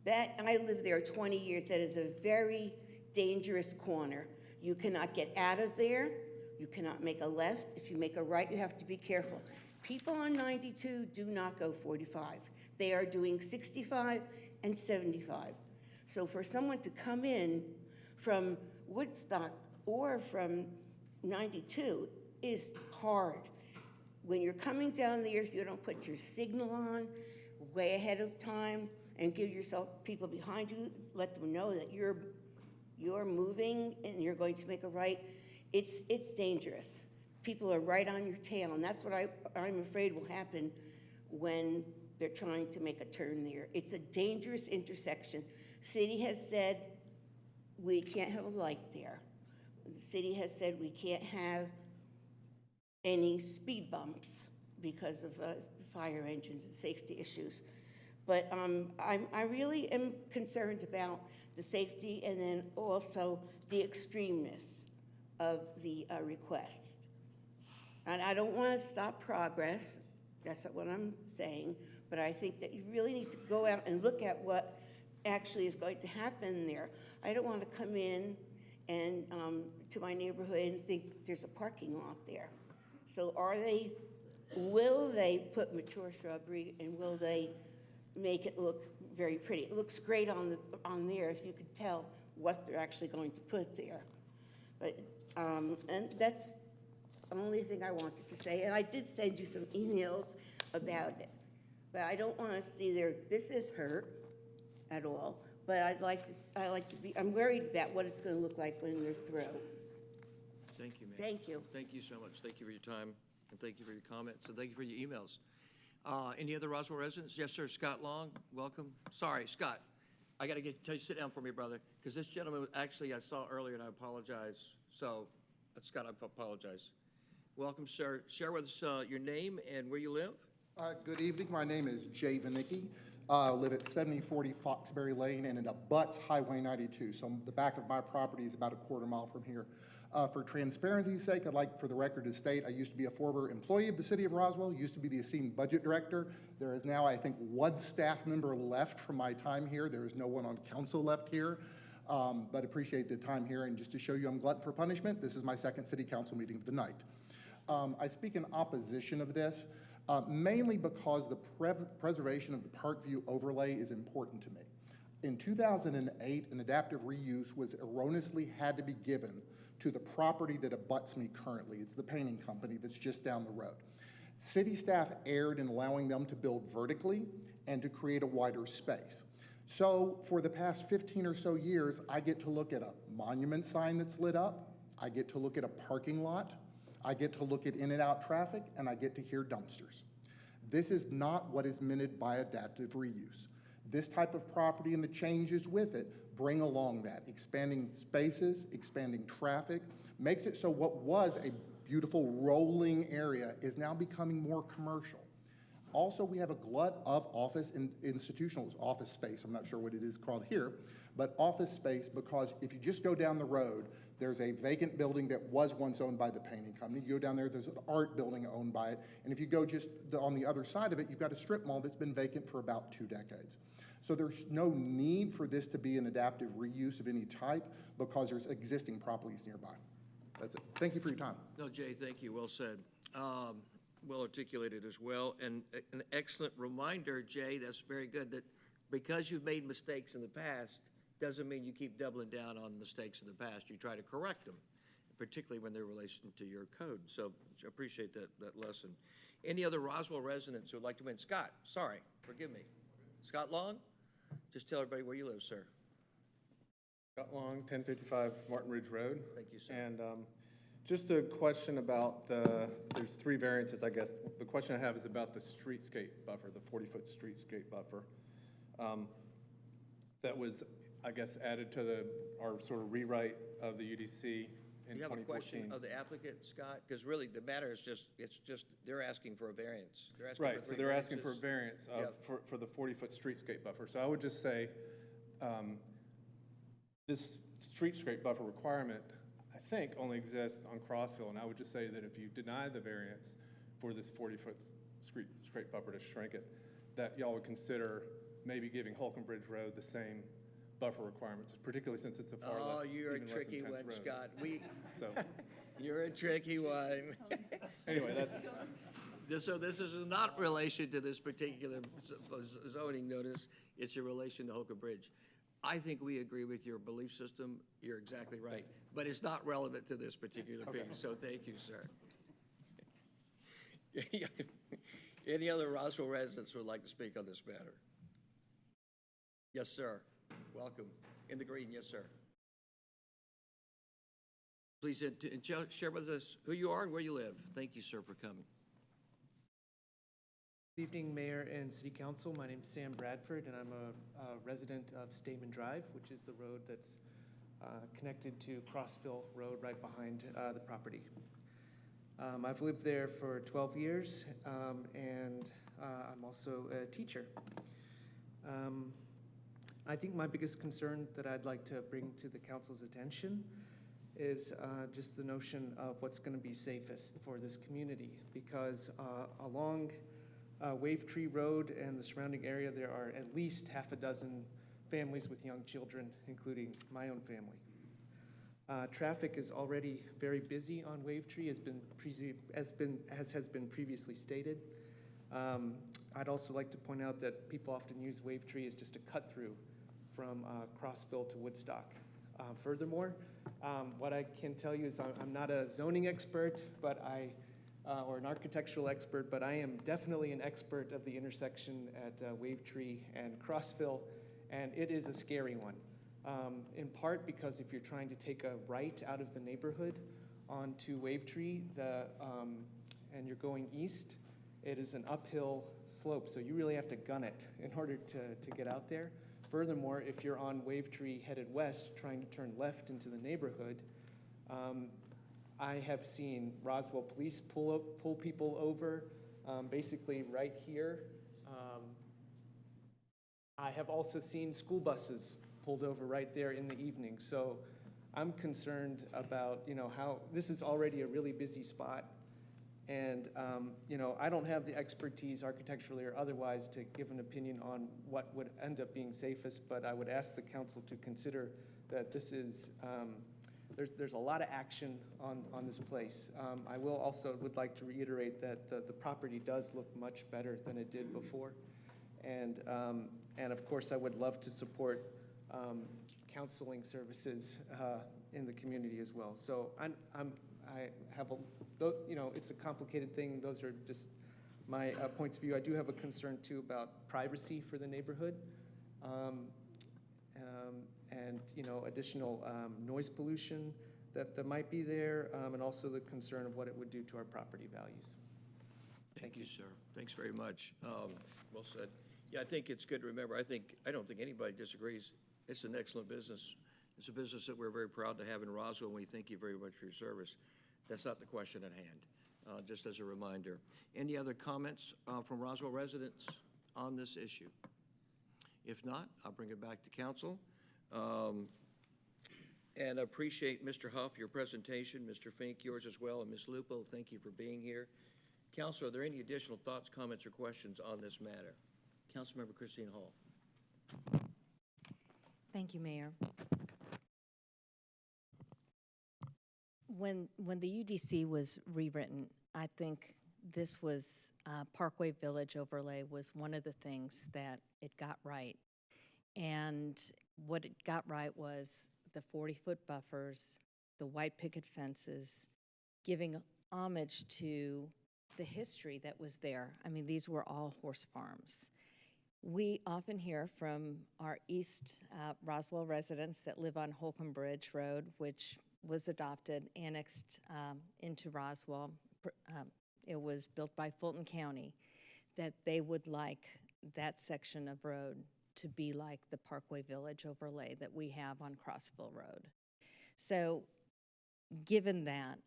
That, I lived there 20 years. That is a very dangerous corner. You cannot get out of there. You cannot make a left. If you make a right, you have to be careful. People on 92 do not go 45. They are doing 65 and 75. So for someone to come in from Woodstock or from 92 is hard. When you're coming down there, if you don't put your signal on way ahead of time and give yourself people behind you, let them know that you're moving and you're going to make a right, it's dangerous. People are right on your tail, and that's what I'm afraid will happen when they're trying to make a turn there. It's a dangerous intersection. City has said we can't have a light there. The city has said we can't have any speed bumps because of fire engines and safety issues. But I really am concerned about the safety and then also the extremeness of the requests. And I don't want to stop progress. That's not what I'm saying. But I think that you really need to go out and look at what actually is going to happen there. I don't want to come in and to my neighborhood and think there's a parking lot there. So will they put mature shrubbery, and will they make it look very pretty? It looks great on there if you could tell what they're actually going to put there. But and that's the only thing I wanted to say. And I did send you some emails about it. But I don't want to see their business hurt at all. But I'm worried about what it's going to look like when they're through. Thank you, ma'am. Thank you. Thank you so much. Thank you for your time, and thank you for your comments, and thank you for your emails. Any other Roswell residents? Yes, sir. Scott Long, welcome. Sorry, Scott. I got to tell you, sit down for me, brother, because this gentleman actually I saw earlier, and I apologize. So, Scott, I apologize. Welcome, sir. Share with us your name and where you live. Good evening. My name is Jay Vanicki. I live at 7040 Foxbury Lane, and it abuts Highway 92. So the back of my property is about a quarter mile from here. For transparency's sake, I'd like for the record to state I used to be a former employee of the city of Roswell, used to be the esteemed budget director. There is now, I think, one staff member left from my time here. There is no one on council left here, but appreciate the time here. And just to show you I'm glutton for punishment, this is my second city council meeting of the night. I speak in opposition of this. Mainly because the preservation of the Parkview overlay is important to me. In 2008, an adaptive reuse was erroneously had to be given to the property that abuts me currently. It's the painting company that's just down the road. City staff erred in allowing them to build vertically and to create a wider space. So for the past 15 or so years, I get to look at a monument sign that's lit up, I get to look at a parking lot, I get to look at in and out traffic, and I get to hear dumpsters. This is not what is meant by adaptive reuse. This type of property and the changes with it bring along that, expanding spaces, expanding traffic, makes it so what was a beautiful rolling area is now becoming more commercial. Also, we have a glut of office and institutional office space. I'm not sure what it is called here, but office space, because if you just go down the road, there's a vacant building that was once owned by the painting company. You go down there, there's an art building owned by it. And if you go just on the other side of it, you've got a strip mall that's been vacant for about 2 decades. So there's no need for this to be an adaptive reuse of any type because there's existing properties nearby. That's it. Thank you for your time. No, Jay, thank you. Well said. Well articulated as well. And an excellent reminder, Jay, that's very good, that because you've made mistakes in the past, doesn't mean you keep doubling down on mistakes in the past. You try to correct them, particularly when they're in relation to your code. So I appreciate that lesson. Any other Roswell residents who would like to win? Scott, sorry, forgive me. Scott Long? Just tell everybody where you live, sir. Scott Long, 1055 Martin Ridge Road. Thank you, sir. And just a question about there's 3 variances, I guess. The question I have is about the streetscape buffer, the 40-foot streetscape buffer. That was, I guess, added to our sort of rewrite of the UDC in 2014. You have a question of the applicant, Scott? Because really, the matter is they're asking for a variance. They're asking Right, for so 3 they're asking for a variances. variance for the 40-foot streetscape buffer. So I would just say this streetscape buffer requirement, I think, only exists on Crossville, and I would just say that if you deny the variance for this 40-foot streetscape buffer to shrink it, that y'all would consider maybe giving Holcomb Bridge Road the same buffer requirements, particularly since it's a far less, You're a even less tricky intense one, road. Scott. So, You're a tricky one. anyway, that's, So this is not relation to this particular zoning notice, it's a relation to Holcomb Bridge. I think we agree with your belief system, you're exactly right, but it's not relevant to this particular piece, so thank you, sir. Any other Roswell residents who would like to speak on this matter? Yes, sir. Welcome. In the green, yes, sir. Please share with us who you are and where you live. Thank you, sir, for coming. Good evening, Mayor and City Council. My name is Sam Bradford, and I'm a resident of Stamen Drive, which is the road that's connected to Crossville Road right behind the property. I've lived there for 12 years, and I'm also a teacher. I think my biggest concern that I'd like to bring to the council's attention is just the notion of what's going to be safest for this community, because along Wave Tree Road and the surrounding area, there are at least half a dozen families with young children, including my own family. Traffic is already very busy on Wave Tree, as has been previously stated. I'd also like to point out that people often use Wave Tree as just a cut through from Crossville to Woodstock. Furthermore, what I can tell you is I'm not a zoning expert, but or an architectural expert, but I am definitely an expert of the intersection at Wave Tree and Crossville, and it is a scary one. In part because if you're trying to take a right out of the neighborhood onto Wave Tree, and you're going east, it is an uphill slope, so you really have to gun it in order to get out there. Furthermore, if you're on Wave Tree headed west, trying to turn left into the neighborhood, I have seen Roswell police pull people over, basically right here. I have also seen school buses pulled over right there in the evening. So I'm concerned about, how this is already a really busy spot. And, I don't have the expertise architecturally or otherwise to give an opinion on what would end up being safest, but I would ask the council to consider that this is, there's a lot of action on this place. I would like to reiterate that the property does look much better than it did before. And of course, I would love to support counseling services in the community as well. So I have it's a complicated thing. Those are just my points of view. I do have a concern too about privacy for the neighborhood, and additional noise pollution that might be there, and also the concern of what it would do to our property values. Thank you, sir. Thanks very much. Well said. Yeah, I think it's good to remember. I don't think anybody disagrees It's an excellent business. It's a business that we're very proud to have in Roswell, and we thank you very much for your service. That's not the question at hand, just as a reminder. Any other comments from Roswell residents on this issue? If not, I'll bring it back to council. And I appreciate, Mr. Huff, your presentation, Mr. Fink, yours as well, and Ms. Lupo, thank you for being here. Council, are there any additional thoughts, comments, or questions on this matter? Councilmember Christine Hall. Thank you, Mayor. When the UDC was rewritten, I think this was, Parkway Village overlay was one of the things that it got right. And what it got right was the 40-foot buffers, the white picket fences, giving homage to the history that was there. I mean, these were all horse farms. We often hear from our East Roswell residents that live on Holcomb Bridge Road, which was adopted, annexed into Roswell. It was built by Fulton County, that they would like that section of road to be like the Parkway Village overlay that we have on Crossville Road. So given that,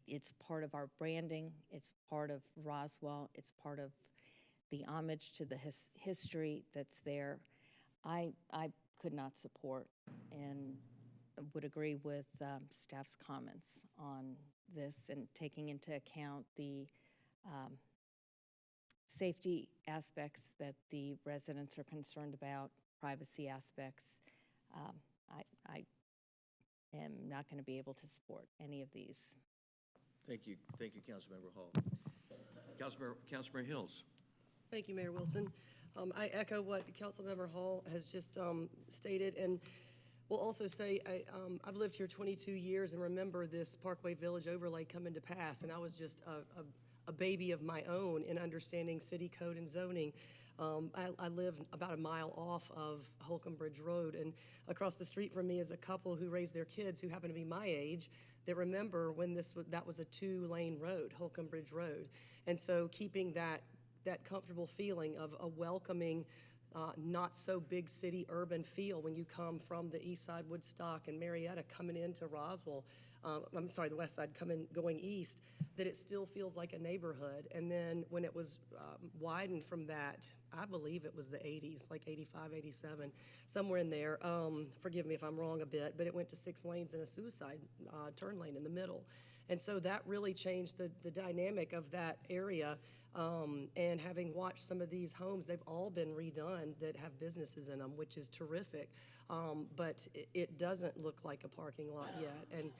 it's part of our branding, it's part of Roswell, it's part of the homage to the history that's there. I could not support and would agree with staff's comments on this and taking into account the safety aspects that the residents are concerned about, privacy aspects. I am not going to be able to support any of these. Thank you, Councilmember Hall. Councilmember Hills. Thank you, Mayor Wilson. I echo what Councilmember Hall has just stated, and will also say I've lived here 22 years and remember this Parkway Village overlay coming to pass, and I was just a baby of my own in understanding city code and zoning. I live about a mile off of Holcomb Bridge Road, and across the street from me is a couple who raised their kids who happen to be my age that remember when that was a 2-lane road, Holcomb Bridge Road. And so keeping that comfortable feeling of a welcoming, not so big city urban feel when you come from the east side, Woodstock and Marietta coming into Roswell, I'm sorry, the west side going east, that it still feels like a neighborhood. And then when it was widened from that, I believe it was the 80s, like 85, 87, somewhere in there. Forgive me if I'm wrong a bit, but it went to 6 lanes and a suicide turn lane in the middle. And so that really changed the dynamic of that area. And having watched some of these homes, they've all been redone that have businesses in them, which is terrific. But it doesn't look like a parking lot yet. And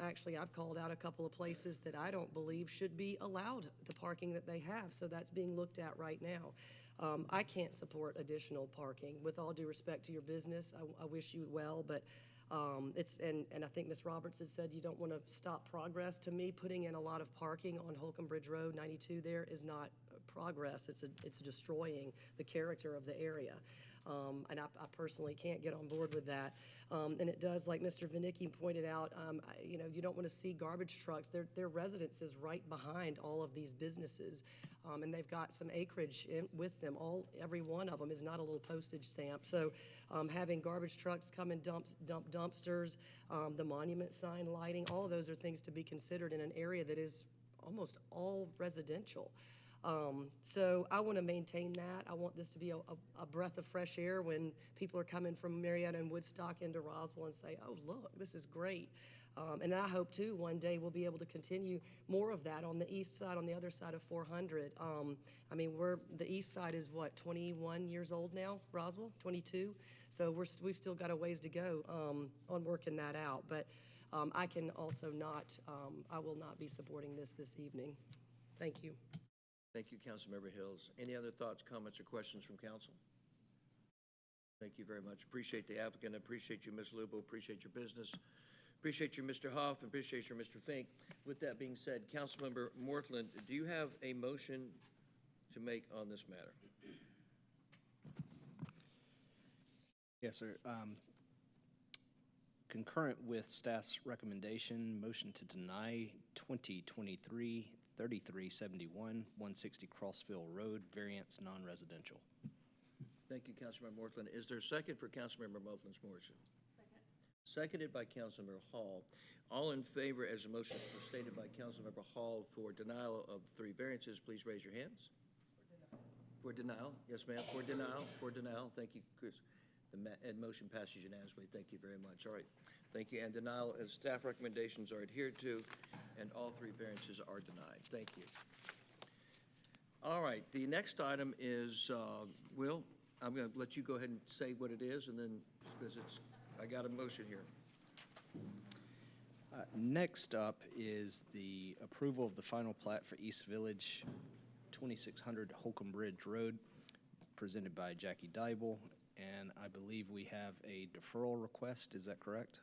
actually, I've called out a couple of places that I don't believe should be allowed the parking that they have. So that's being looked at right now. I can't support additional parking. With all due respect to your business, I wish you well, but and I think Ms. Roberts had said you don't want to stop progress. To me, putting in a lot of parking on Holcomb Bridge Road 92 there is not progress. It's destroying the character of the area. And I personally can't get on board with that. And it does, like Mr. Vinicki pointed out, you don't want to see garbage trucks. Their residences right behind all of these businesses. And they've got some acreage with them. Every one of them is not a little postage stamp. So having garbage trucks come and dump dumpsters, the monument sign lighting, all of those are things to be considered in an area that is almost all residential. So I want to maintain that. I want this to be a breath of fresh air when people are coming from Marietta and Woodstock into Roswell and say, oh, look, this is great. And I hope, too, one day we'll be able to continue more of that on the east side, on the other side of 400. I mean, the east side is, what, 21 years old now, Roswell? 22? So we've still got a ways to go on working that out. But I can also not, I will not be supporting this evening. Thank you. Thank you, Councilmember Hills. Any other thoughts, comments, or questions from council? Thank you very much. Appreciate the applicant. Appreciate you, Ms. Lubo. Appreciate your business. Appreciate you, Mr. Hoff, and appreciate you, Mr. Fink. With that being said, Councilmember Mortland, do you have a motion to make on this matter? Yes, sir. Concurrent with staff's recommendation, motion to deny 2023 3371 160 Crossville Road, variance non-residential. Thank you, Councilmember Morthland. Is there a second for Councilmember Morthland's motion? Seconded by Councilmember Hall. All in favor, as the motion was stated by Councilmember Hall, for denial of the 3 variances, please raise your hands. For denial, yes, ma'am, for denial. Thank you, Chris. And motion passes unanimously. Thank you very much. All right, thank you. And denial, as staff recommendations are adhered to, and all 3 variances are denied. Thank you. All right, the next item is, Will, I'm going to let you go ahead and say what it is, and then, because I got a motion here. Next up is the approval of the final plat for East Village, 2600 Holcomb Bridge Road, presented by Jackie Dybel, and I believe we have a deferral request. Is that correct?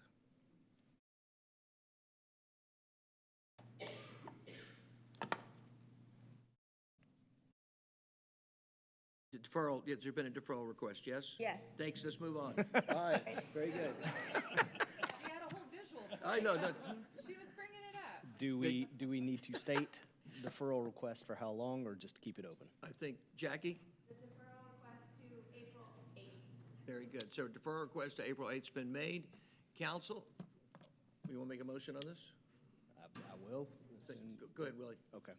The deferral, yeah, there's been a deferral request, yes? Yes. Thanks, let's move on. All right, very good. We had a whole visual. I know, no, She was bringing it up. Do we need to state deferral request for how long, or just keep it open? I think, Jackie? The deferral request to April 8th. Very good. So deferral request to April 8th's been made. Council, we want to make a motion on this? I will. Go ahead, Willie. Okay.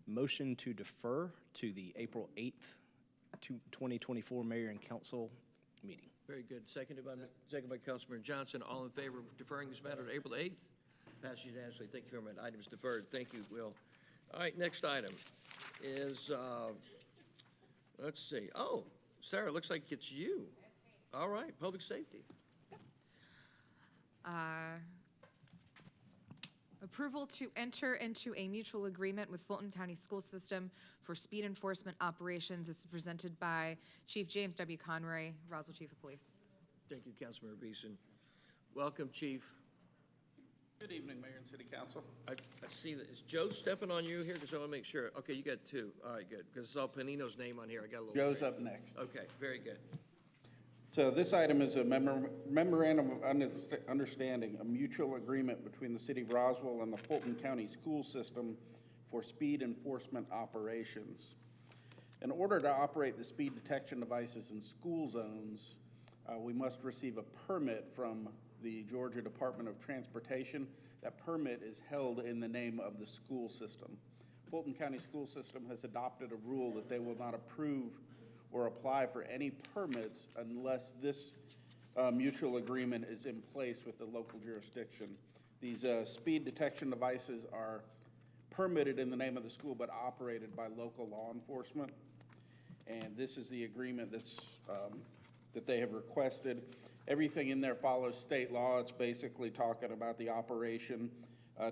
Motion to defer to the April 8th, 2024 Mayor and Council meeting. Very good. Seconded by Councilman Johnson. All in favor of deferring this matter to April 8th? Passes unanimously. Thank you very much. Item's deferred. Thank you, Will. All right, next item is, let's see. Oh, Sarah, looks like it's you. All right, public safety. Approval to enter into a mutual agreement with Fulton County School System for speed enforcement operations. This is presented by Chief James W. Conroy, Roswell Chief of Police. Thank you, Councilmember Beeson. Welcome, Chief. Good evening, Mayor and City Council. I see that. Is Joe stepping on you here? Because I want to make sure. Okay, you got 2. All right, good. Because it's all Panino's name on here. I got a little. Joe's up next. Okay, very good. So this item is a memorandum of understanding, a mutual agreement between the City of Roswell and the Fulton County School System for speed enforcement operations. In order to operate the speed detection devices in school zones, we must receive a permit from the Georgia Department of Transportation. That permit is held in the name of the school system. Fulton County School System has adopted a rule that they will not approve or apply for any permits unless this mutual agreement is in place with the local jurisdiction. These speed detection devices are permitted in the name of the school but operated by local law enforcement. And this is the agreement that's, that they have requested. Everything in there follows state law. It's basically talking about the operation,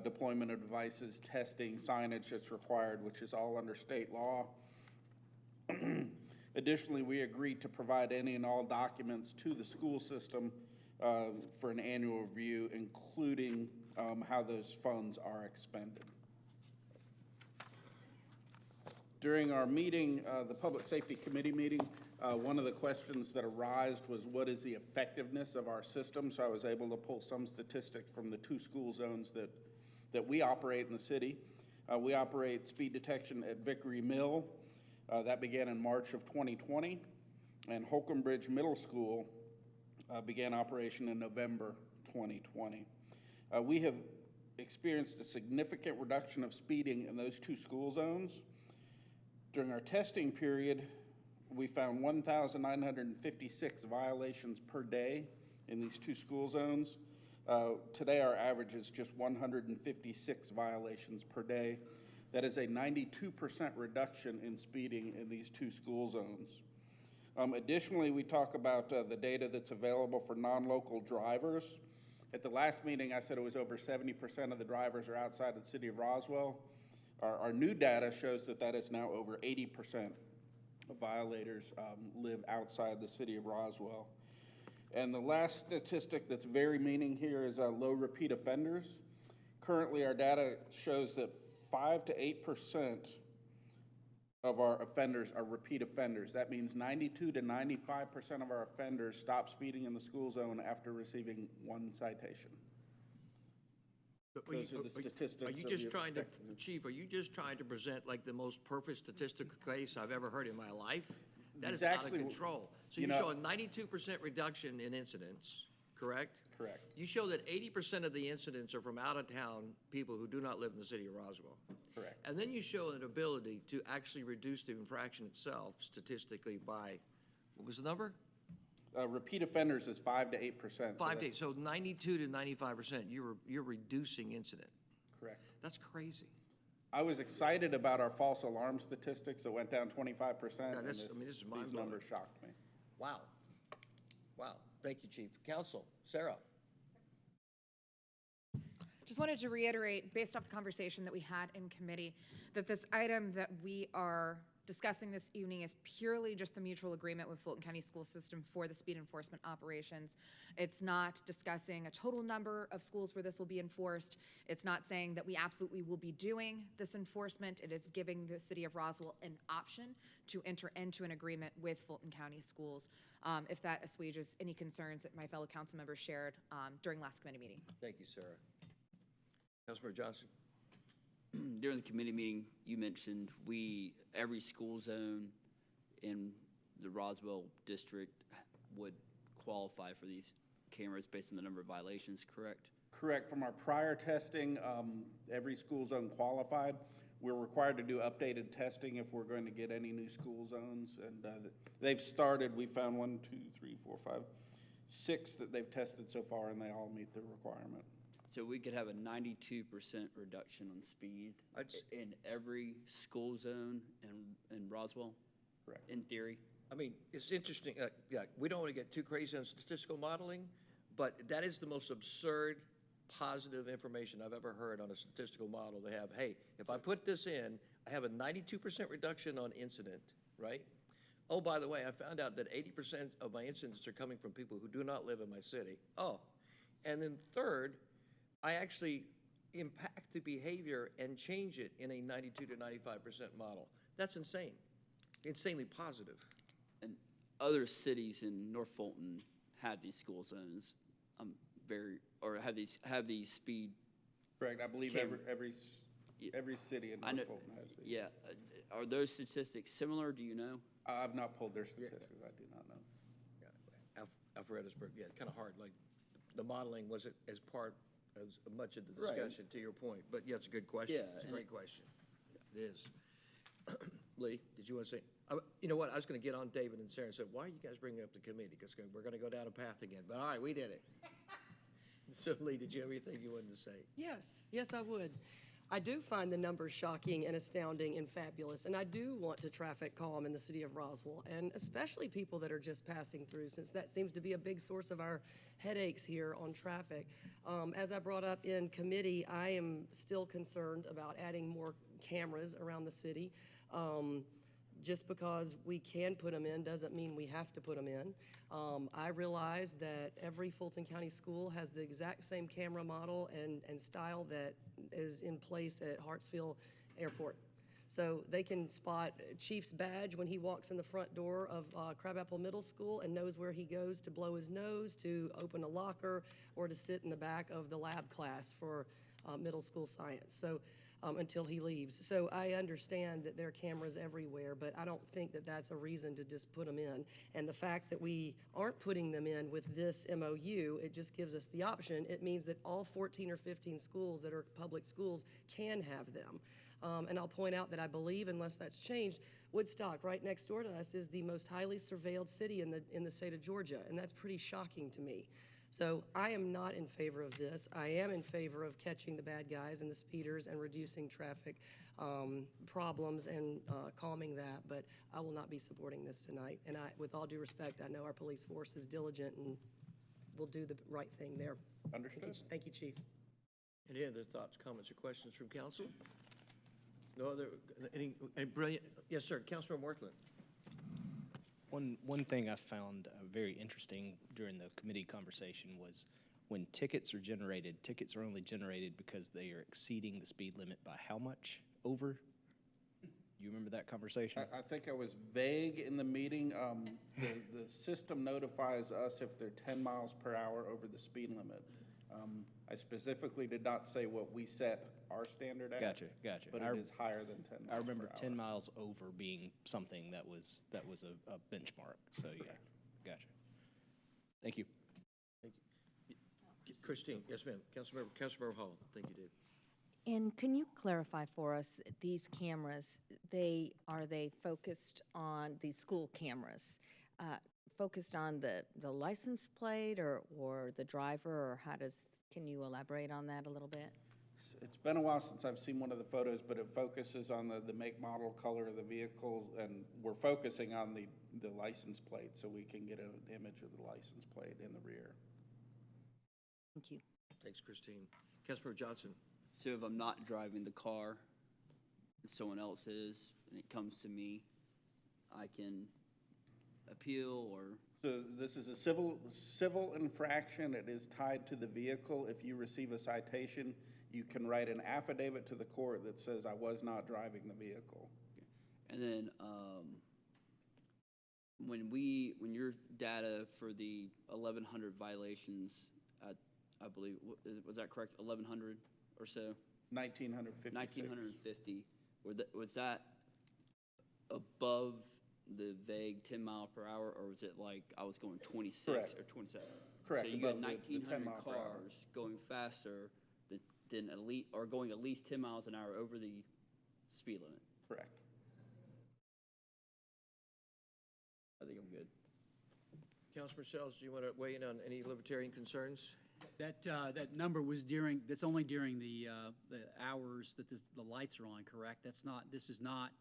deployment of devices, testing, signage that's required, which is all under state law. Additionally, we agreed to provide any and all documents to the school system for an annual review, including how those funds are expended. During our meeting, the Public Safety Committee meeting, one of the questions that arose was what is the effectiveness of our system? So I was able to pull some statistics from the 2 school zones that we operate in the city. We operate speed detection at Vickery Mill. That began in March of 2020, and Holcomb Bridge Middle School began operation in November 2020. We have experienced a significant reduction of speeding in those 2 school zones. During our testing period, we found 1,956 violations per day in these 2 school zones. Today, our average is just 156 violations per day. That is a 92% reduction in speeding in these 2 school zones. Additionally, we talk about the data that's available for non-local drivers. At the last meeting, I said it was over 70% of the drivers are outside of the city of Roswell. Our new data shows that that is now over 80% of violators live outside the city of Roswell. And the last statistic that's very meaning here is low repeat offenders. Currently, our data shows that 5 to 8% of our offenders are repeat offenders. That means 92 to 95% of our offenders stop speeding in the school zone after receiving 1 citation. Those are the statistics. Are you just trying to, Chief, are you just trying to present like the most perfect statistical case I've ever heard in my life? That It's is out of actually- control. So you you know- show a 92% reduction in incidents, correct? Correct. You show that 80% of the incidents are from out-of-town people who do not live in the city of Roswell. Correct. And then you show an ability to actually reduce the infraction itself statistically by, what was the number? Repeat offenders is 5 to 8%. 5 days, so 92 to 95%, you're reducing incident. Correct. That's crazy. I was excited about our false alarm statistics that went down 25%. Yeah, and this is these mind-blowing. numbers shocked me. Wow. Wow. Thank you, Chief. Council, Sarah. Just wanted to reiterate, based off the conversation that we had in committee, that this item that we are discussing this evening is purely just the mutual agreement with Fulton County School System for the speed enforcement operations. It's not discussing a total number of schools where this will be enforced. It's not saying that we absolutely will be doing this enforcement. It is giving the city of Roswell an option to enter into an agreement with Fulton County Schools, if that assuages any concerns that my fellow council members shared during last committee meeting. Thank you, Sarah. Councilmember Johnson. During the committee meeting, you mentioned every school zone in the Roswell district would qualify for these cameras based on the number of violations, correct? Correct. From our prior testing, every school zone qualified. We're required to do updated testing if we're going to get any new school zones. And they've started, we found 1, 2, 3, 4, 5, 6 that they've tested so far, and they all meet the requirement. So we could have a 92% reduction on speed in every school zone in Roswell? Correct. In theory? I mean, it's interesting. Yeah, we don't want to get too crazy on statistical modeling, but that is the most absurd positive information I've ever heard on a statistical model. They have, hey, if I put this in, I have a 92% reduction on incident, right? Oh, by the way, I found out that 80% of my incidents are coming from people who do not live in my city. Oh, and then third, I actually impact the behavior and change it in a 92 to 95% model. That's insane, insanely positive. And other cities in North Fulton have these school zones, have these speed. Correct. I believe Camera. every city in North Fulton has these. Yeah. Are those statistics similar? Do you know? I've not pulled their statistics. I do not know. Yeah, Alpharetta, yeah, kind of hard. Like the modeling wasn't as much of the discussion, to your point. But yeah, it's a good question. Yeah, It's a great question. It is. Lee, did you want to say? You know what? I was going to get on David and Sarah and say, why are you guys bringing up the committee? Because we're going to go down a path again. But all right, we did it. So Lee, did you have anything you wanted to say? Yes, I would. I do find the numbers shocking and astounding and fabulous, and I do want to traffic calm in the city of Roswell, and especially people that are just passing through, since that seems to be a big source of our headaches here on traffic. As I brought up in committee, I am still concerned about adding more cameras around the city. Just because we can put them in doesn't mean we have to put them in. I realize that every Fulton County school has the exact same camera model and style that is in place at Hartsfield Airport. So they can spot Chief's badge when he walks in the front door of Crabapple Middle School and knows where he goes to blow his nose, to open a locker, or to sit in the back of the lab class for middle school science. So until he leaves. So I understand that there are cameras everywhere, but I don't think that that's a reason to just put them in. And the fact that we aren't putting them in with this MOU, it just gives us the option. It means that all 14 or 15 schools that are public schools can have them. And I'll point out that I believe, unless that's changed, Woodstock, right next door to us, is the most highly surveilled city in the state of Georgia, and that's pretty shocking to me. So I am not in favor of this. I am in favor of catching the bad guys and the speeders and reducing traffic problems and calming that, but I will not be supporting this tonight. And with all due respect, I know our police force is diligent and will do the right thing there. Understood. Thank you, Chief. Any other thoughts, comments, or questions from council? No other, any brilliant, yes, sir, Councilmember Worthland. One thing I found very interesting during the committee conversation was when tickets are only generated because they are exceeding the speed limit by how much over? You remember that conversation? I think I was vague in the meeting. The system notifies us if they're 10 miles per hour over the speed limit. I specifically did not say what we set our standard at. Gotcha. But it is higher than 10 miles I remember per hour. 10 miles over being something that was a benchmark. So yeah, gotcha. Thank you. Christine, yes, ma'am. Councilmember Hall. Thank you, Dave. And can you clarify for us, these cameras, are they focused on, these school cameras, focused on the license plate or the driver, or can you elaborate on that a little bit? It's been a while since I've seen one of the photos, but it focuses on the make, model, color of the vehicle, and we're focusing on the license plate so we can get an image of the license plate in the rear. Thank you. Thanks, Christine. Councilmember Johnson. So if I'm not driving the car, and someone else is, and it comes to me, I can appeal or? So this is a civil infraction. It is tied to the vehicle. If you receive a citation, you can write an affidavit to the court that says I was not driving the vehicle. And then when your data for the 1,100 violations, I believe, was that correct? 1,100 or so? 1,956. 1,950. Was that above the vague 10 mile per hour, or was it like I was going 26 Correct. or 27? Correct. So you got Above the 10 1,900 mile per hour. cars going faster than or going at least 10 miles an hour over the speed limit. Correct. I think I'm good. Councilman Sells, do you want to weigh in on any libertarian concerns? That number was that's only during the hours that the lights are on, correct? This is not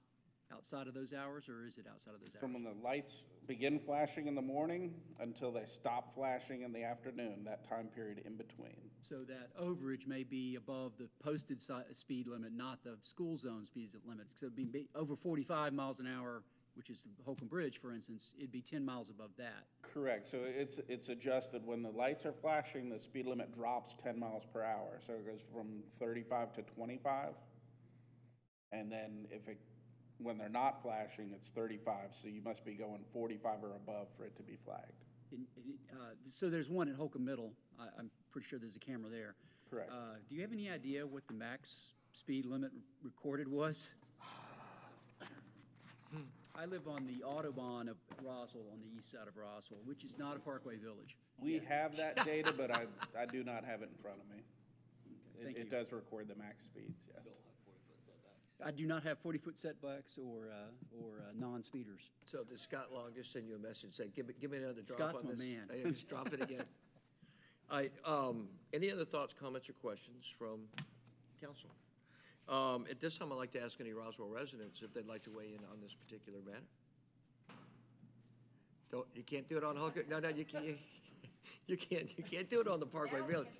outside of those hours, or is it outside of those hours? From when the lights begin flashing in the morning until they stop flashing in the afternoon, that time period in between. So that overage may be above the posted speed limit, not the school zone speed limit. So it'd be over 45 miles an hour, which is the Holcomb Bridge, for instance, it'd be 10 miles above that. Correct. So it's adjusted. When the lights are flashing, the speed limit drops 10 miles per hour. So it goes from 35 to 25. And then when they're not flashing, it's 35. So you must be going 45 or above for it to be flagged. So there's one at Holcomb Middle. I'm pretty sure there's a camera there. Correct. Do you have any idea what the max speed limit recorded was? I live on the Autobahn of Roswell, on the east side of Roswell, which is not a Parkway Village. We have that data, but I do not have it in front of me. Thank you. It does record the max speeds, yes. I do not have 40-foot setbacks or non-speeders. So did Scott Long just send you a message saying, give me another drop Scott's on my this? man. Yeah, just drop it again. Any other thoughts, comments, or questions from council? At this time, I'd like to ask any Roswell residents if they'd like to weigh in on this particular matter. You can't do it on Holcomb. No, you can't. You can't do it on the Parkway Village.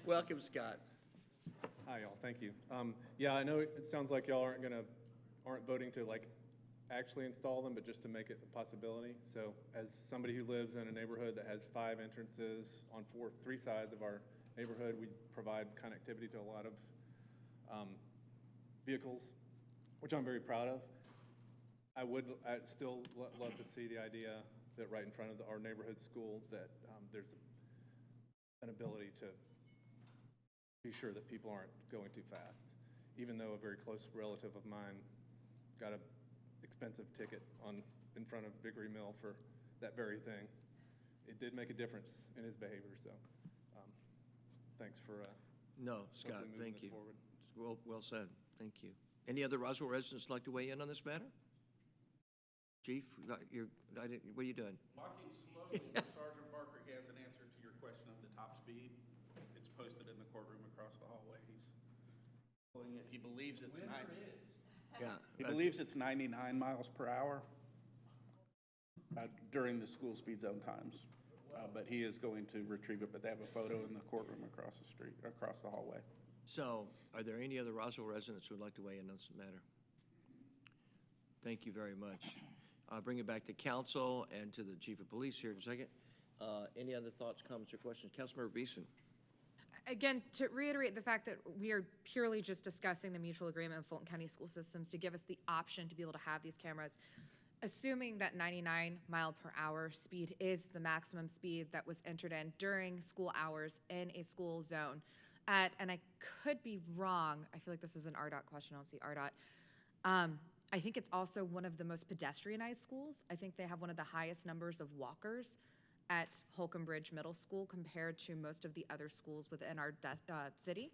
Welcome, Scott. Hi, y'all. Thank you. Yeah, I know it sounds like y'all aren't voting to actually install them, but just to make it a possibility. So, as somebody who lives in a neighborhood that has 5 entrances on 3 sides of our neighborhood, we provide connectivity to a lot of vehicles, which I'm very proud of. I'd still love to see the idea that right in front of our neighborhood school that there's an ability to be sure that people aren't going too fast. Even though a very close relative of mine got an expensive ticket in front of Vickery Mill for that very thing, it did make a difference in his behavior. So thanks for No, Scott, moving thank this you. forward. It's well said. Thank you. Any other Roswell residents like to weigh in on this matter? Chief, what are you doing? Walking slowly, Sergeant Barker, he has an answer to your question of the top speed. It's posted in the courtroom across the hallway. He's pulling it. He believes it's He believes it's 99 miles per hour during the school speed zone times. But he is going to retrieve it, but they have a photo in the courtroom across the street, across the hallway. So, are there any other Roswell residents who would like to weigh in on this matter? Thank you very much. I'll bring it back to council and to the chief of police here in a second. Any other thoughts, comments, or questions? Councilmember Beeson. Again, to reiterate the fact that we are purely just discussing the mutual agreement of Fulton County School Systems to give us the option to be able to have these cameras. Assuming that 99 mile per hour speed is the maximum speed that was entered in during school hours in a school zone and I could be wrong, I feel like this is an RDOT question, I don't see RDOT. I think it's also one of the most pedestrianized schools. I think they have one of the highest numbers of walkers at Holcomb Bridge Middle School compared to most of the other schools within our city.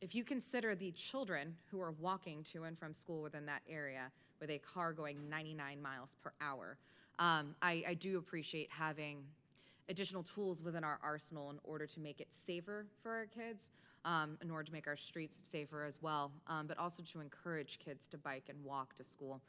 If you consider the children who are walking to and from school within that area with a car going 99 miles per hour, I do appreciate having additional tools within our arsenal in order to make it safer for our kids, in order to make our streets safer as well, but also to encourage kids to bike and walk to school.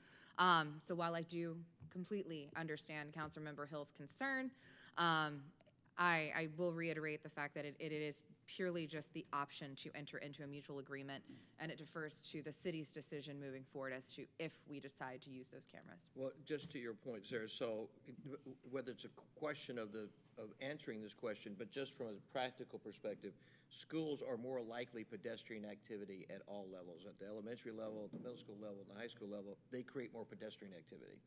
So while I do completely understand Councilmember Hill's concern, I will reiterate the fact that it is purely just the option to enter into a mutual agreement, and it defers to the city's decision moving forward as to if we decide to use those cameras. Well, just to your point, Sarah, so whether it's a question of answering this question, but just from a practical perspective, schools are more likely pedestrian activity at all levels, at the elementary level, at the middle school level, the high school level. They create more pedestrian activity.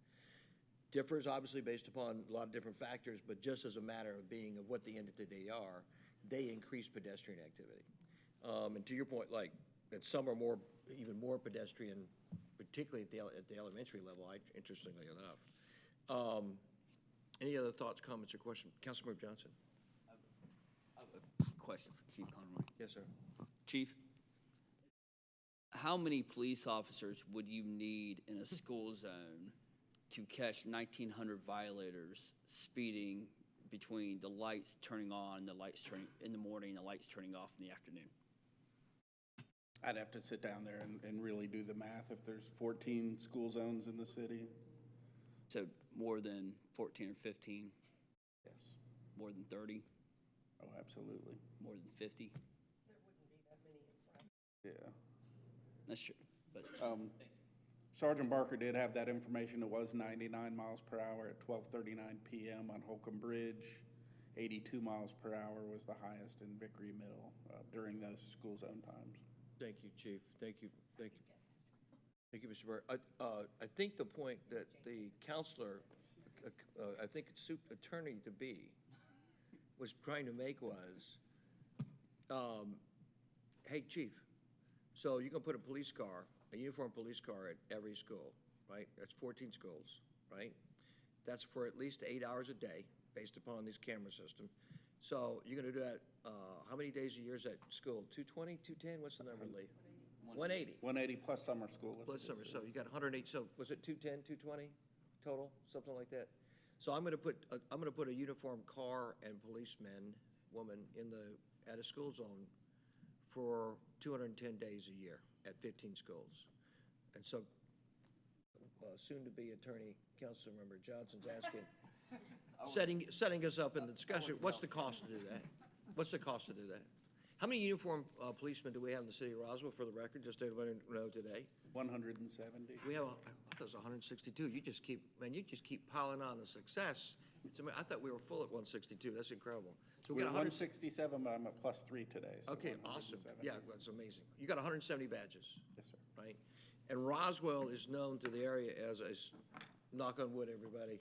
Differs obviously based upon a lot of different factors, but just as a matter of being of what the end of the day are, they increase pedestrian activity. And to your point, like, that some are even more pedestrian, particularly at the elementary level, interestingly enough. Any other thoughts, comments, or questions? Councilmember Johnson. I have a question for Chief Conroy. Yes, sir. Chief, how many police officers would you need in a school zone to catch 1,900 violators speeding between the lights turning on, the lights turning in the morning, the lights turning off in the afternoon? I'd have to sit down there and really do the math if there's 14 school zones in the city. So more than 14 or 15? Yes. More than 30? Oh, absolutely. More than 50? Yeah. That's true. But Sergeant Barker did have that information. It was 99 miles per hour at 12:39 p.m. on Holcomb Bridge. 82 miles per hour was the highest in Vickery Mill during those school zone times. Thank you, Chief. Thank you. Thank you. Thank you, Mr. Burr. I think the point that the counselor, I think it's attorney-to-be, was trying to make was, hey, Chief, so you're going to put a uniform police car at every school, right? That's 14 schools, right? That's for at least 8 hours a day, based upon this camera system. So you're going to do that, how many days a year is that school? 220, 210? What's the number, Lee? 180. 180 plus summer school. Plus summer, so you got 108, so was it 210, 220 total, something like that? So I'm gonna put a uniformed car and woman at a school zone for 210 days a year at 15 schools. And so, soon-to-be attorney, Councilmember Johnson's asking, setting us up in the discussion, what's the cost to do that? What's the cost to do that? How many uniformed policemen do we have in the city of Roswell, for the record, just to let everybody know today? 170. We have, I thought it was 162. You just keep piling on the success. I thought we were full at 162. That's incredible. So we We're got 167, but I'm at +3 today. So okay, awesome. 170. Yeah, that's amazing. You got 170 badges. Yes, sir. Right? And Roswell is known to the area as a, knock on wood, everybody,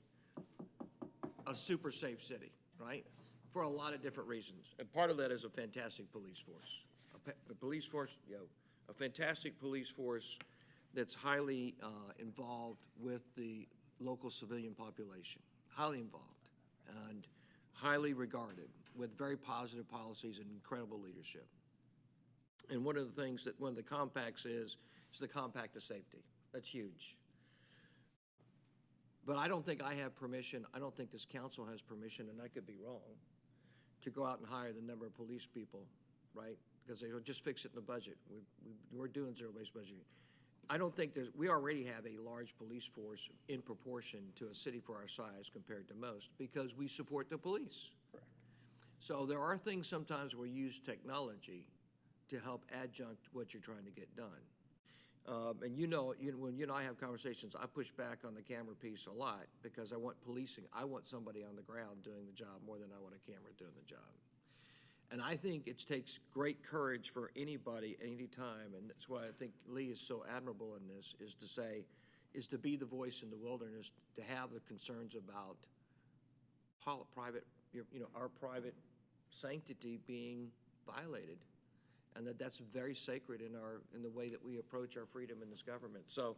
a super safe city, right? For a lot of different reasons. And part of that is a fantastic police force. A fantastic police force that's highly involved with the local civilian population, highly involved and highly regarded, with very positive policies and incredible leadership. And one of the compacts is the compact of safety. That's huge. But I don't think I have permission, I don't think this council has permission, and I could be wrong, to go out and hire the number of police people, right? Because they'll just fix it in the budget. We're doing zero-based budgeting. I don't think we already have a large police force in proportion to a city for our size compared to most, because we support the police. Correct. So there are things sometimes we use technology to help adjunct what you're trying to get done. And when you and I have conversations, I push back on the camera piece a lot because I want policing. I want somebody on the ground doing the job more than I want a camera doing the job. And I think it takes great courage for anybody, anytime, and that's why I think Lee is so admirable in this, is to say, is to be the voice in the wilderness, to have the concerns about private, our private sanctity being violated, and that's very sacred in the way that we approach our freedom in this government. So,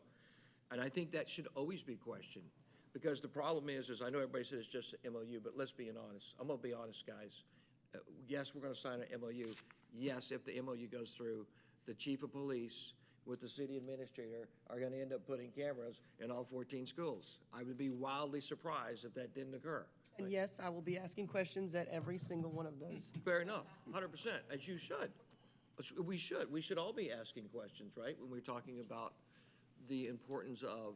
and I think that should always be questioned, because the problem is I know everybody says it's just an MOU, but let's be honest. I'm going to be honest, guys. Yes, we're going to sign an MOU. Yes, if the MOU goes through, the chief of police with the city administrator are going to end up putting cameras in all 14 schools. I would be wildly surprised if that didn't occur. And yes, I will be asking questions at every single one of those. Fair enough, 100%, as you should. We should. We should all be asking questions, right, when we're talking about the importance of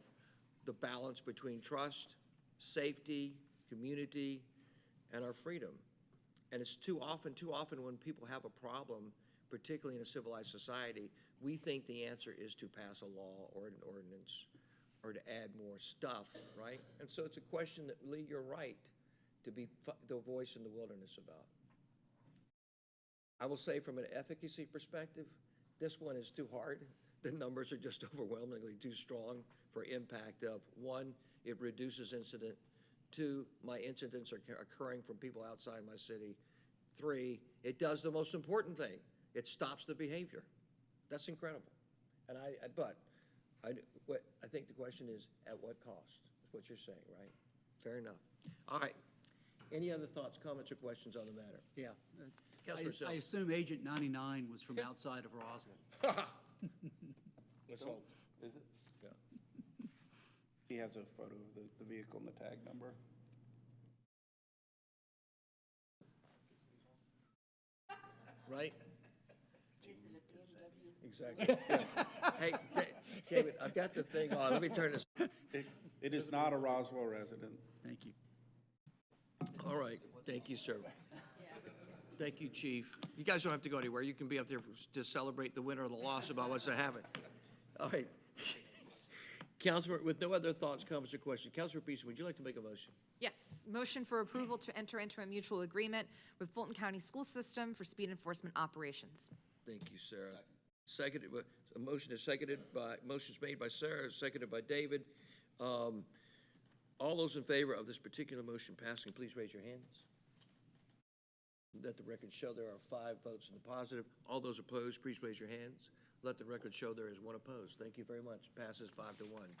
the balance between trust, safety, community, and our freedom. And it's too often when people have a problem, particularly in a civilized society, we think the answer is to pass a law or an ordinance or to add more stuff, right? And so it's a question that, Lee, you're right to be the voice in the wilderness about. I will say from an efficacy perspective, this one is too hard. The numbers are just overwhelmingly too strong for impact of, one, it reduces incident. Two, my incidents are occurring from people outside my city. Three, it does the most important thing. It stops the behavior. That's incredible. And I think the question is, at what cost? That's what you're saying, right? Fair enough. All right. Any other thoughts, comments, or questions on the matter? Yeah. Councilor Sells. I assume Agent 99 was from outside of Roswell. Let's hope. Is it? Yeah. He has a photo of the vehicle and the tag number. Right? Exactly. Yeah. Hey, David, I've got the thing on. Let me turn this. It is not a Roswell resident. Thank you. All right. Thank you, sir. Thank you, Chief. You guys don't have to go anywhere. You can be up there to celebrate the win or the loss about what's to happen. All right. Councilor, with no other thoughts, comments, or questions, Councilor Beeson, would you like to make a motion? Yes, motion for approval to enter into a mutual agreement with Fulton County School System for speed enforcement operations. Thank you, Sarah. Seconded, a motion is motion's made by Sarah, seconded by David. All those in favor of this particular motion passing, please raise your hands. Let the record show there are 5 votes in the positive. All those opposed, please raise your hands. Let the record show there is 1 opposed. Thank you very much. Passes 5-1.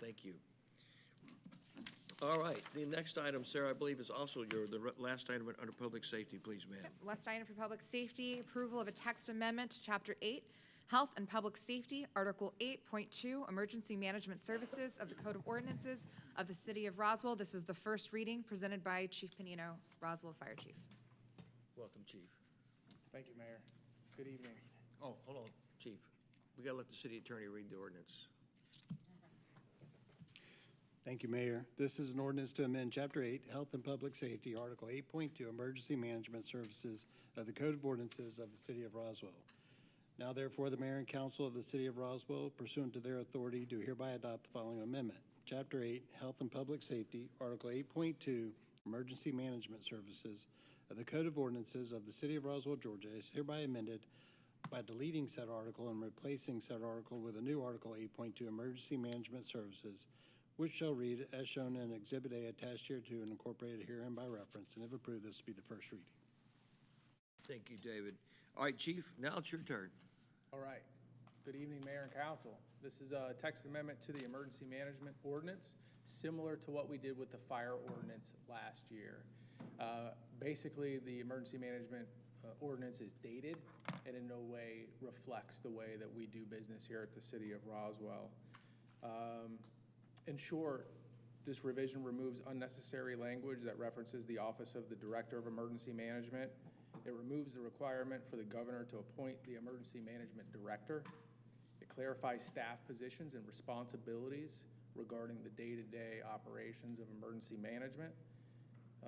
Thank you. All right, the next item, Sarah, I believe is also the last item under public safety, please, ma'am. Last item for public safety, approval of a text amendment to Chapter 8, Health and Public Safety, Article 8.2, Emergency Management Services of the Code of Ordinances of the City of Roswell. This is the first reading presented by Chief Panino, Roswell Fire Chief. Welcome, Chief. Thank you, Mayor. Good evening. Oh, hold on, Chief. We got to let the city attorney read the ordinance. Thank you, Mayor. This is an ordinance to amend Chapter 8, Health and Public Safety, Article 8.2, Emergency Management Services of the Code of Ordinances of the City of Roswell. Now therefore, the Mayor and Council of the City of Roswell, pursuant to their authority, do hereby adopt the following amendment. Chapter 8, Health and Public Safety, Article 8.2, Emergency Management Services of the Code of Ordinances of the City of Roswell, Georgia, is hereby amended by deleting said article and replacing said article with a new Article 8.2, Emergency Management Services, which shall read as shown in Exhibit A attached hereto and incorporated herein by reference, and if approved, this will be the first reading. Thank you, David. All right, Chief, now it's your turn. All right. Good evening, Mayor and Council. This is a text amendment to the Emergency Management Ordinance, similar to what we did with the fire ordinance last year. Basically, the Emergency Management Ordinance is dated and in no way reflects the way that we do business here at the City of Roswell. In short, this revision removes unnecessary language that references the Office of the Director of Emergency Management. It removes the requirement for the governor to appoint the Emergency Management Director. It clarifies staff positions and responsibilities regarding the day-to-day operations of emergency management,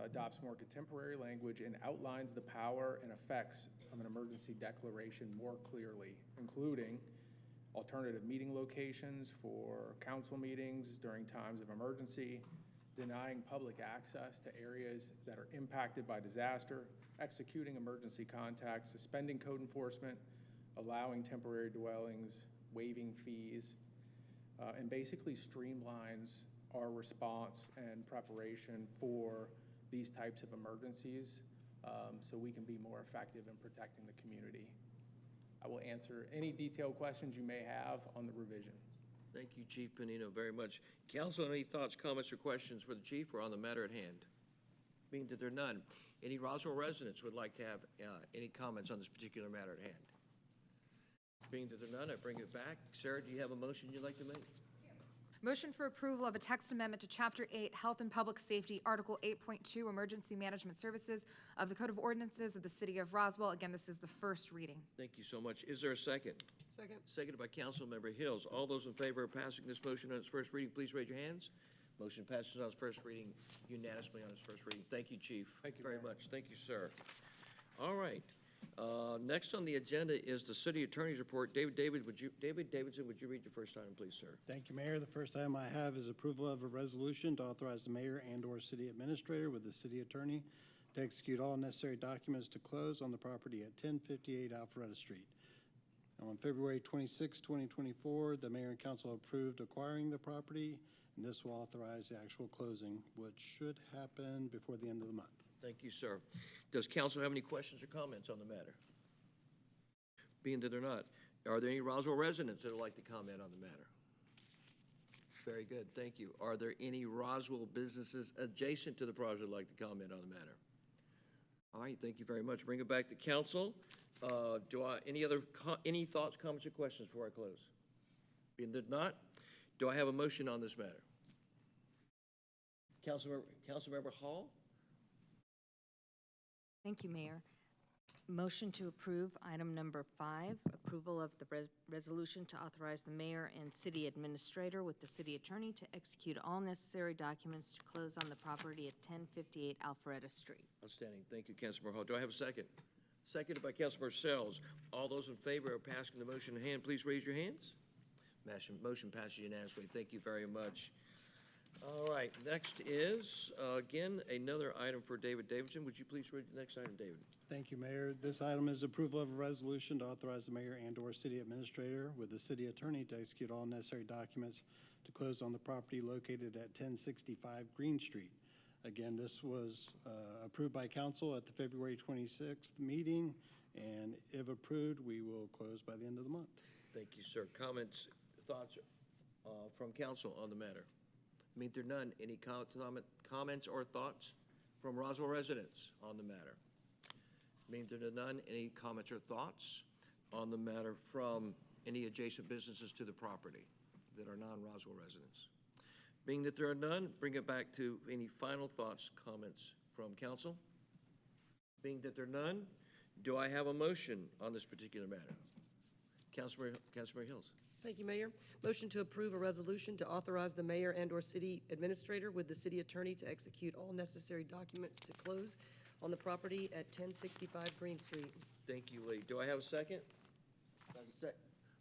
adopts more contemporary language, and outlines the power and effects of an emergency declaration more clearly, including alternative meeting locations for council meetings during times of emergency, denying public access to areas that are impacted by disaster, executing emergency contacts, suspending code enforcement, allowing temporary dwellings, waiving fees. and basically streamlines our response and preparation for these types of emergencies, so we can be more effective in protecting the community. I will answer any detailed questions you may have on the revision. Thank you, Chief Panino, very much. Council, any thoughts, comments, or questions for the chief or on the matter at hand? Being that there are none, any Roswell residents would like to have any comments on this particular matter at hand? Being that there are none, I bring it back. Sarah, do you have a motion you'd like to make? Motion for approval of a text amendment to Chapter 8, Health and Public Safety, Article 8.2, Emergency Management Services of the Code of Ordinances of the City of Roswell. Again, this is the first reading. Thank you so much. Is there a second? Second. Seconded by Councilmember Hills. All those in favor of passing this motion on its first reading, please raise your hands. Motion passes on its first reading unanimously on its first reading. Thank you, Chief. Thank you very very much. Thank you, sir. All right. Next on the agenda is the City Attorney's Report. David Davidson, would you read the first item, please, sir? Thank you, Mayor. The first item I have is approval of a resolution to authorize the mayor and/or city administrator with the city attorney to execute all necessary documents to close on the property at 1058 Alpharetta Street. On February 26, 2024, the mayor and council approved acquiring the property, and this will authorize the actual closing, which should happen before the end of the month. Thank you, sir. Does council have any questions or comments on the matter? Being that they're not, are there any Roswell residents that would like to comment on the matter? Very good, thank you. Are there any Roswell businesses adjacent to the project that would like to comment on the matter? All right, thank you very much. Bring it back to council. Any thoughts, comments, or questions before I close? Being that not, do I have a motion on this matter? Councilmember Hall? Thank you, Mayor. Motion to approve item number 5, approval of the resolution to authorize the mayor and city administrator with the city attorney to execute all necessary documents to close on the property at 1058 Alpharetta Street. Outstanding. Thank you, Councilmember Hall. Do I have a second? Seconded by Councilmember Sells. All those in favor of passing the motion in hand, please raise your hands. Motion passes unanimously. Thank you very much. All right, next is, again, another item for David Davidson. Would you please read the next item, David? Thank you, Mayor. This item is approval of a resolution to authorize the mayor and/or city administrator with the city attorney to execute all necessary documents to close on the property located at 1065 Green Street. Again, this was approved by council at the February 26th meeting, and if approved, we will close by the end of the month. Thank you, sir. Comments, thoughts from council on the matter? Mean there none. Any comments or thoughts from Roswell residents on the matter? Mean there none. Any comments or thoughts on the matter from any adjacent businesses to the property that are non-Roswell residents? Being that there are none, bring it back to any final thoughts, comments from council. Being that there are none, do I have a motion on this particular matter? Councilmember Hills. Thank you, Mayor. Motion to approve a resolution to authorize the mayor and/or city administrator with the city attorney to execute all necessary documents to close on the property at 1065 Green Street. Thank you, Lee. Do I have a second?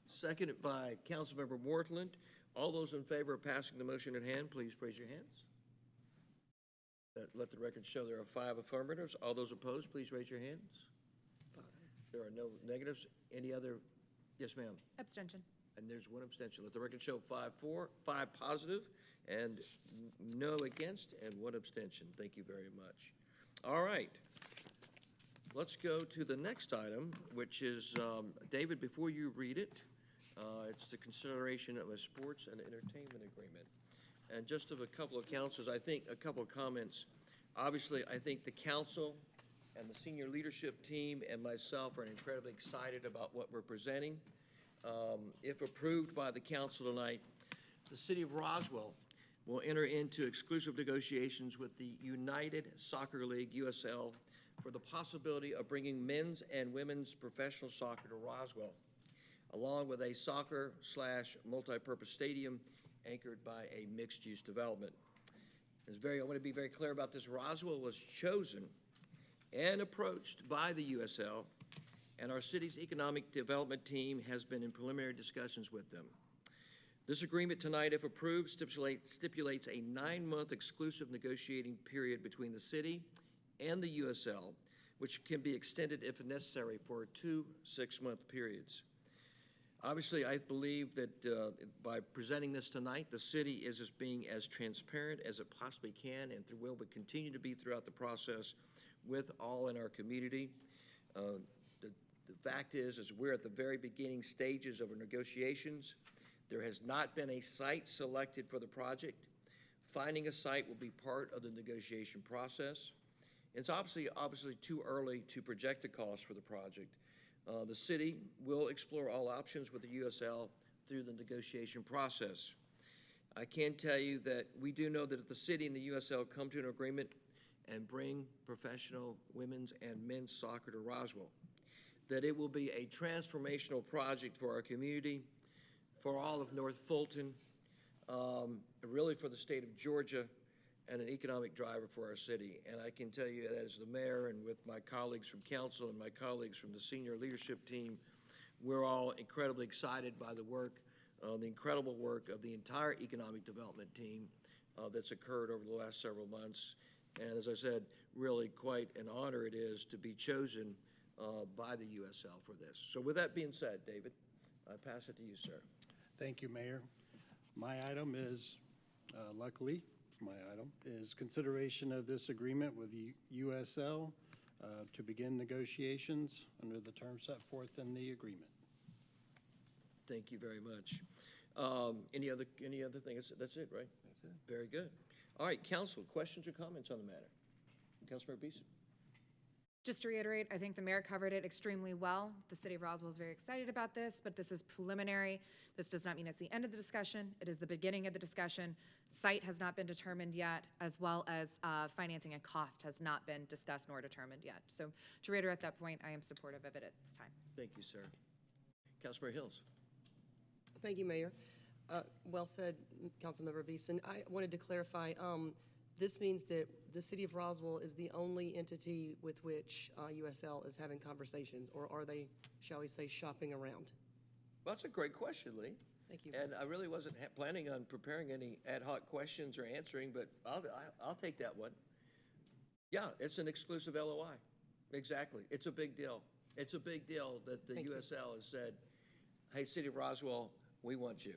Seconded by Councilmember Wortland. All those in favor of passing the motion in hand, please raise your hands. Let the record show there are 5 affirmatives. All those opposed, please raise your hands. There are no negatives. Any other? Yes, ma'am. Abstention. And there's 1 abstention. Let the record show 5 positive, and no against, and 1 abstention. Thank you very much. All right. Let's go to the next item, which is, David, before you read it, it's the consideration of a sports and entertainment agreement. And just of a couple of councils, I think a couple of comments. Obviously, I think the council and the senior leadership team and myself are incredibly excited about what we're presenting. If approved by the council tonight, the city of Roswell will enter into exclusive negotiations with the United Soccer League, USL, for the possibility of bringing men's and women's professional soccer to Roswell, along with a soccer/multi-purpose stadium anchored by a mixed-use development. I want to be very clear about this. Roswell was chosen and approached by the USL, and our city's economic development team has been in preliminary discussions with them. This agreement tonight, if approved, stipulates a 9-month exclusive negotiating period between the city and the USL, which can be extended if necessary for 2 6-month periods. Obviously, I believe that by presenting this tonight, the city is just being as transparent as it possibly can and will continue to be throughout the process with all in our community. The fact is we're at the very beginning stages of our negotiations. There has not been a site selected for the project. Finding a site will be part of the negotiation process. It's obviously too early to project the cost for the project. The city will explore all options with the USL through the negotiation process. I can tell you that we do know that if the city and the USL come to an agreement and bring professional women's and men's soccer to Roswell, that it will be a transformational project for our community, for all of North Fulton, really for the state of Georgia, and an economic driver for our city. And I can tell you that as the mayor and with my colleagues from council and my colleagues from the senior leadership team, we're all incredibly excited by the work, the incredible work of the entire economic development team that's occurred over the last several months. And as I said, really quite an honor it is to be chosen by the USL for this. So with that being said, David, I pass it to you, sir. Thank you, Mayor. My item is, luckily, my item is consideration of this agreement with the USL to begin negotiations under the terms set forth in the agreement. Thank you very much. Any other thing? That's it, right? That's it. Very good. All right, council, questions or comments on the matter? Councilmember Beeson. Just to reiterate, I think the mayor covered it extremely well. The city of Roswell is very excited about this, but this is preliminary. This does not mean it's the end of the discussion. It is the beginning of the discussion. Site has not been determined yet, as well as financing and cost has not been discussed nor determined yet. So to reiterate that point, I am supportive of it at this time. Thank you, sir. Councilmember Hills. Thank you, Mayor. Well said, Councilmember Beeson. I wanted to clarify, this means that the city of Roswell is the only entity with which USL is having conversations, or are they, shall we say, shopping around? Well, that's a great question, Lee. Thank you. And I really wasn't planning on preparing any ad hoc questions or answering, but I'll take that one. Yeah, it's an exclusive LOI. Exactly. It's a big deal. It's a big deal that the USL has said, hey, City of Roswell, we want you.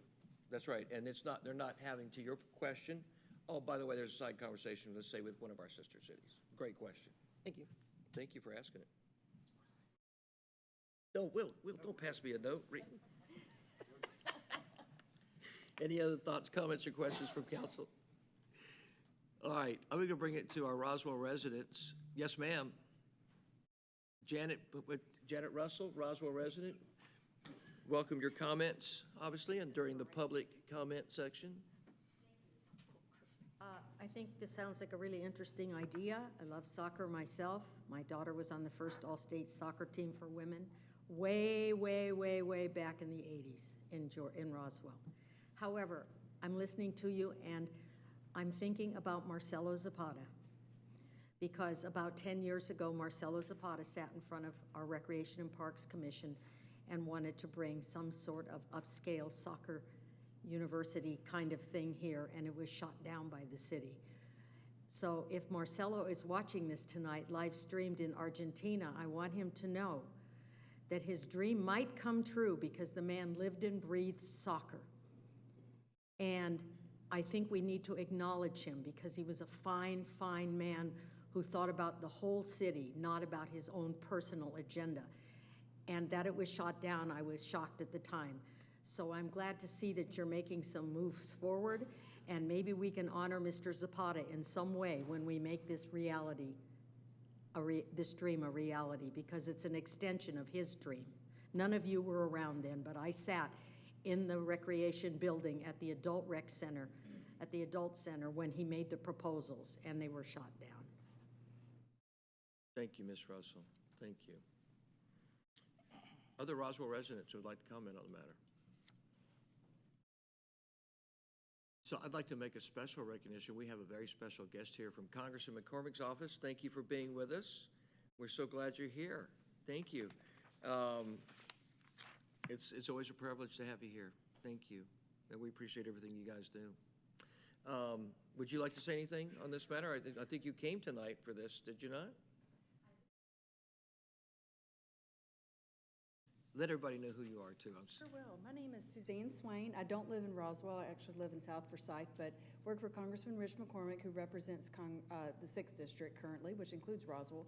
That's right. And it's not, they're not having, to your question, oh, by the way, there's a side conversation, let's say, with one of our sister cities. Great question. Thank you. Thank you for asking it. No, Will, don't pass me a note. Any other thoughts, comments, or questions from council? All right, I'm going to bring it to our Roswell residents. Yes, ma'am. Janet Russell, Roswell resident. Welcome your comments, obviously, and during the public comment section. I think this sounds like a really interesting idea. I love soccer myself. My daughter was on the first all-state soccer team for women way, way, way, way back in the 80s in Roswell. However, I'm listening to you and I'm thinking about Marcelo Zapata, because about 10 years ago, Marcelo Zapata sat in front of our Recreation and Parks Commission and wanted to bring some sort of upscale soccer university kind of thing here, and it was shot down by the city. So if Marcelo is watching this tonight, live streamed in Argentina, I want him to know that his dream might come true, because the man lived and breathed soccer. And I think we need to acknowledge him, because he was a fine, fine man who thought about the whole city, not about his own personal agenda. And that it was shot down, I was shocked at the time. So I'm glad to see that you're making some moves forward, and maybe we can honor Mr. Zapata in some way when we make this reality, this dream a reality, because it's an extension of his dream. None of you were around then, but I sat in the recreation building at the adult rec center, at the adult center, when he made the proposals, and they were shot down. Thank you, Ms. Russell. Thank you. Other Roswell residents who would like to comment on the matter? So I'd like to make a special recognition. We have a very special guest here from Congressman McCormick's office. Thank you for being with us. We're so glad you're here. Thank you. It's always a privilege to have you here. Thank you. And we appreciate everything you guys do. Would you like to say anything on this matter? I think you came tonight for this, did you not? Let everybody know who you are, too. Sure will. My name is Suzanne Swain. I don't live in Roswell. I actually live in South Forsyth, but work for Congressman Rich McCormick, who represents the 6th District currently, which includes Roswell.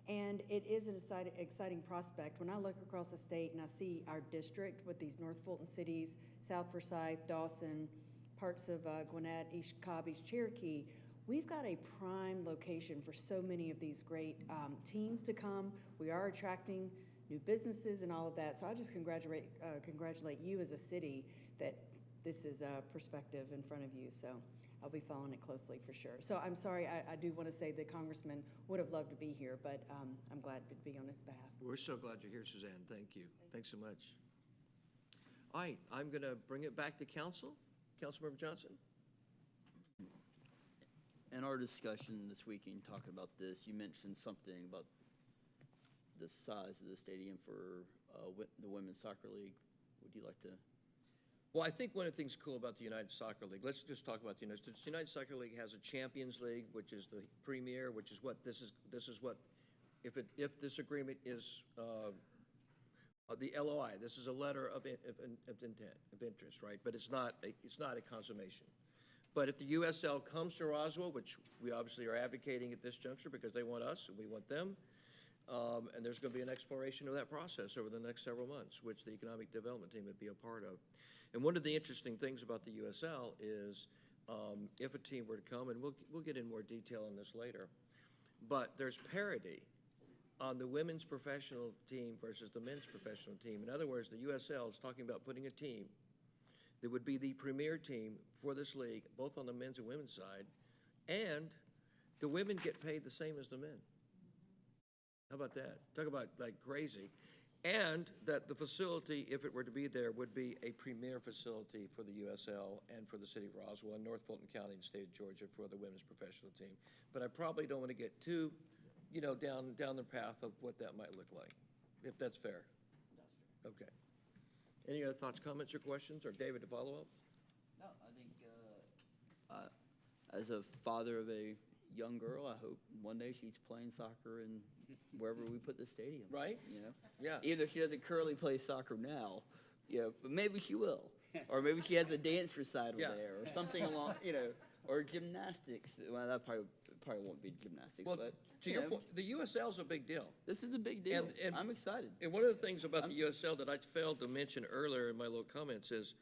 And it is an exciting prospect. When I look across the state and I see our district with these North Fulton cities, South Forsyth, Dawson, parts of Gwinnett, East Cobb, East Cherokee, we've got a prime location for so many of these great teams to come. We are attracting new businesses and all of that. So I just congratulate you as a city that this is a perspective in front of you. So I'll be following it closely for sure. So I'm sorry, I do want to say the Congressman would have loved to be here, but I'm glad to be on his behalf. We're so glad you're here, Suzanne. Thank you. Thanks so much. All right, I'm going to bring it back to council. Councilmember Johnson? In our discussion this weekend, talking about this, you mentioned something about the size of the stadium for the Women's Soccer League. Would you like to? Well, I think one of the things cool about the United Soccer League, let's just talk about the United Soccer League has a Champions League, which is the premier, which is what this is what, if this agreement is the LOI, this is a letter of intent, of interest, right? But it's not a consummation. But if the USL comes to Roswell, which we obviously are advocating at this juncture because they want us and we want them, and there's going to be an exploration of that process over the next several months, which the Economic Development Team would be a part of. And one of the interesting things about the USL is if a team were to come, and we'll get in more detail on this later, but there's parity on the women's professional team versus the men's professional team. In other words, the USL is talking about putting a team that would be the premier team for this league, both on the men's and women's side, and the women get paid the same as the men. How about that? Talk about like crazy. And that the facility, if it were to be there, would be a premier facility for the USL and for the city of Roswell and North Fulton County and the state of Georgia for the women's professional team. But I probably don't want to get too, down the path of what that might look like, if that's fair. That's fair. Okay. Any other thoughts, comments, or questions? Or David, to follow up? No, I think as a father of a young girl, I hope one day she's playing soccer in wherever we put the stadium. Right? Yeah. Either she doesn't currently play soccer now, but maybe she will. Or maybe she has a dance recital there or something along, or gymnastics. Well, that probably won't be gymnastics, Well, but to your point, the USL is a big deal. this is a big deal. And I'm excited. And one of the things about the USL that I failed to mention earlier in my little comments is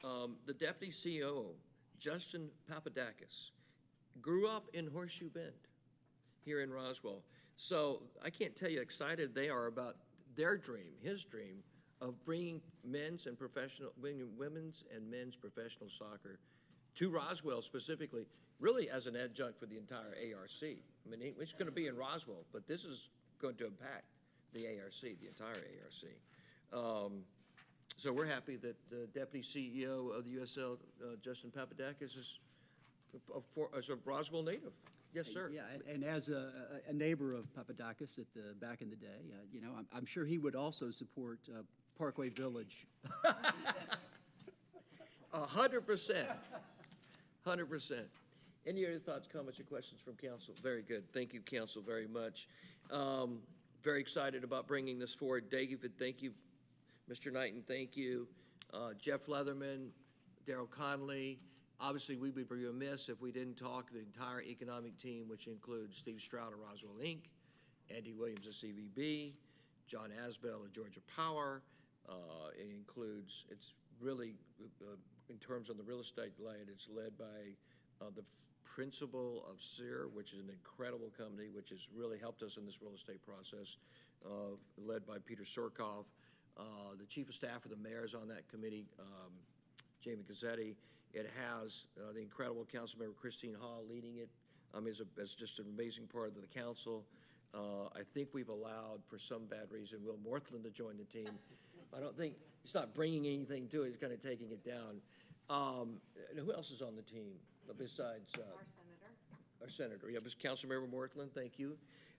the deputy CEO, Justin Papadakis, grew up in Horseshoe Bend here in Roswell. So I can't tell you excited they are about their dream, his dream, of bringing women's and men's professional soccer to Roswell specifically, really as an adjunct for the entire ARC. I mean, it's going to be in Roswell, but this is going to impact the ARC, the entire ARC. So we're happy that the deputy CEO of the USL, Justin Papadakis, is a Roswell native. Yes, sir. Yeah, and as a neighbor of Papadakis back in the day, I'm sure he would also support Parkway Village. 100%. 100%. Any other thoughts, comments, or questions from council? Very good. Thank you, council, very much. Very excited about bringing this forward. David, thank you. Mr. Knighton, thank you. Jeff Leatherman, Darrell Conley. Obviously, we would be remiss if we didn't talk the entire economic team, which includes Steve Stroud of Roswell, Inc., Andy Williams of CVB, John Asbell of Georgia Power. It includes, it's really, in terms of the real estate led, it's led by the principal of SEER, which is an incredible company, which has really helped us in this real estate process, led by Peter Sorkov. The chief of staff of the mayor's on that committee, Jamie Gazzetti. It has the incredible councilmember Christine Hall leading it. As just an amazing part of the council. I think we've allowed, for some bad reason, Will Morthland to join the team. I don't think, he's not bringing anything to it, he's kind of taking it down. And who else is on the team besides? Our senator, yeah, but Councilmember Morthland, thank you.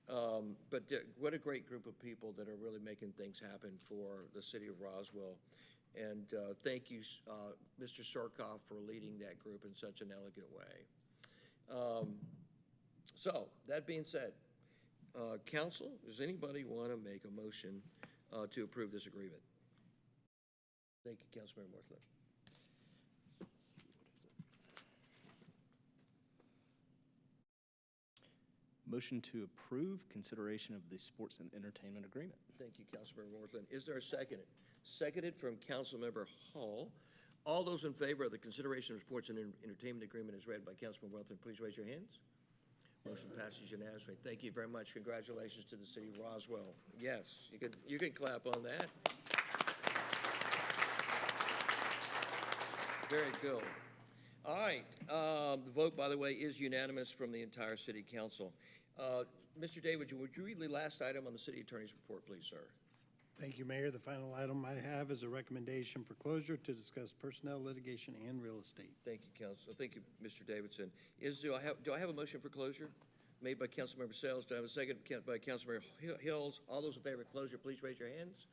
But what a great group of people that are really making things happen for the city of Roswell. And thank you, Mr. Sorkov, for leading that group in such an elegant way. So, that being said, council, does anybody want to make a motion to approve this agreement? Thank you, Councilmember Morthland. Motion to approve consideration of the sports and entertainment agreement. Thank you, Councilmember Morthland. Is there a second? Seconded from Councilmember Hall. All those in favor of the consideration of sports and entertainment agreement as read by Councilmember Morthland, please raise your hands. Motion passes unanimously. Thank you very much. Congratulations to the city of Roswell. Yes, you can clap on that. Very good. All right, the vote, by the way, is unanimous from the entire city council. Mr. David, would you read the last item on the city attorney's report, please, sir? Thank you, Mayor. The final item I have is a recommendation for closure to discuss personnel, litigation, and real estate. Thank you, Council. Thank you, Mr. Davidson. Do I have a motion for closure? Made by Councilmember Sells. Do I have a second by Councilmember Hills? All those in favor of closure, please raise your hands.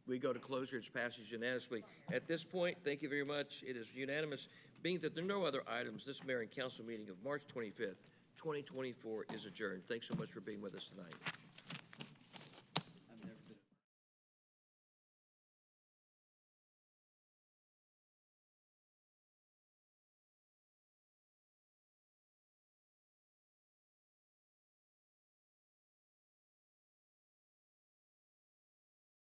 We go to closure. It passes unanimously. At this point, thank you very much. It is unanimous. Being that there are no other items, this mayor and council meeting of March 25th, 2024 is adjourned. Thanks so much for being with us tonight.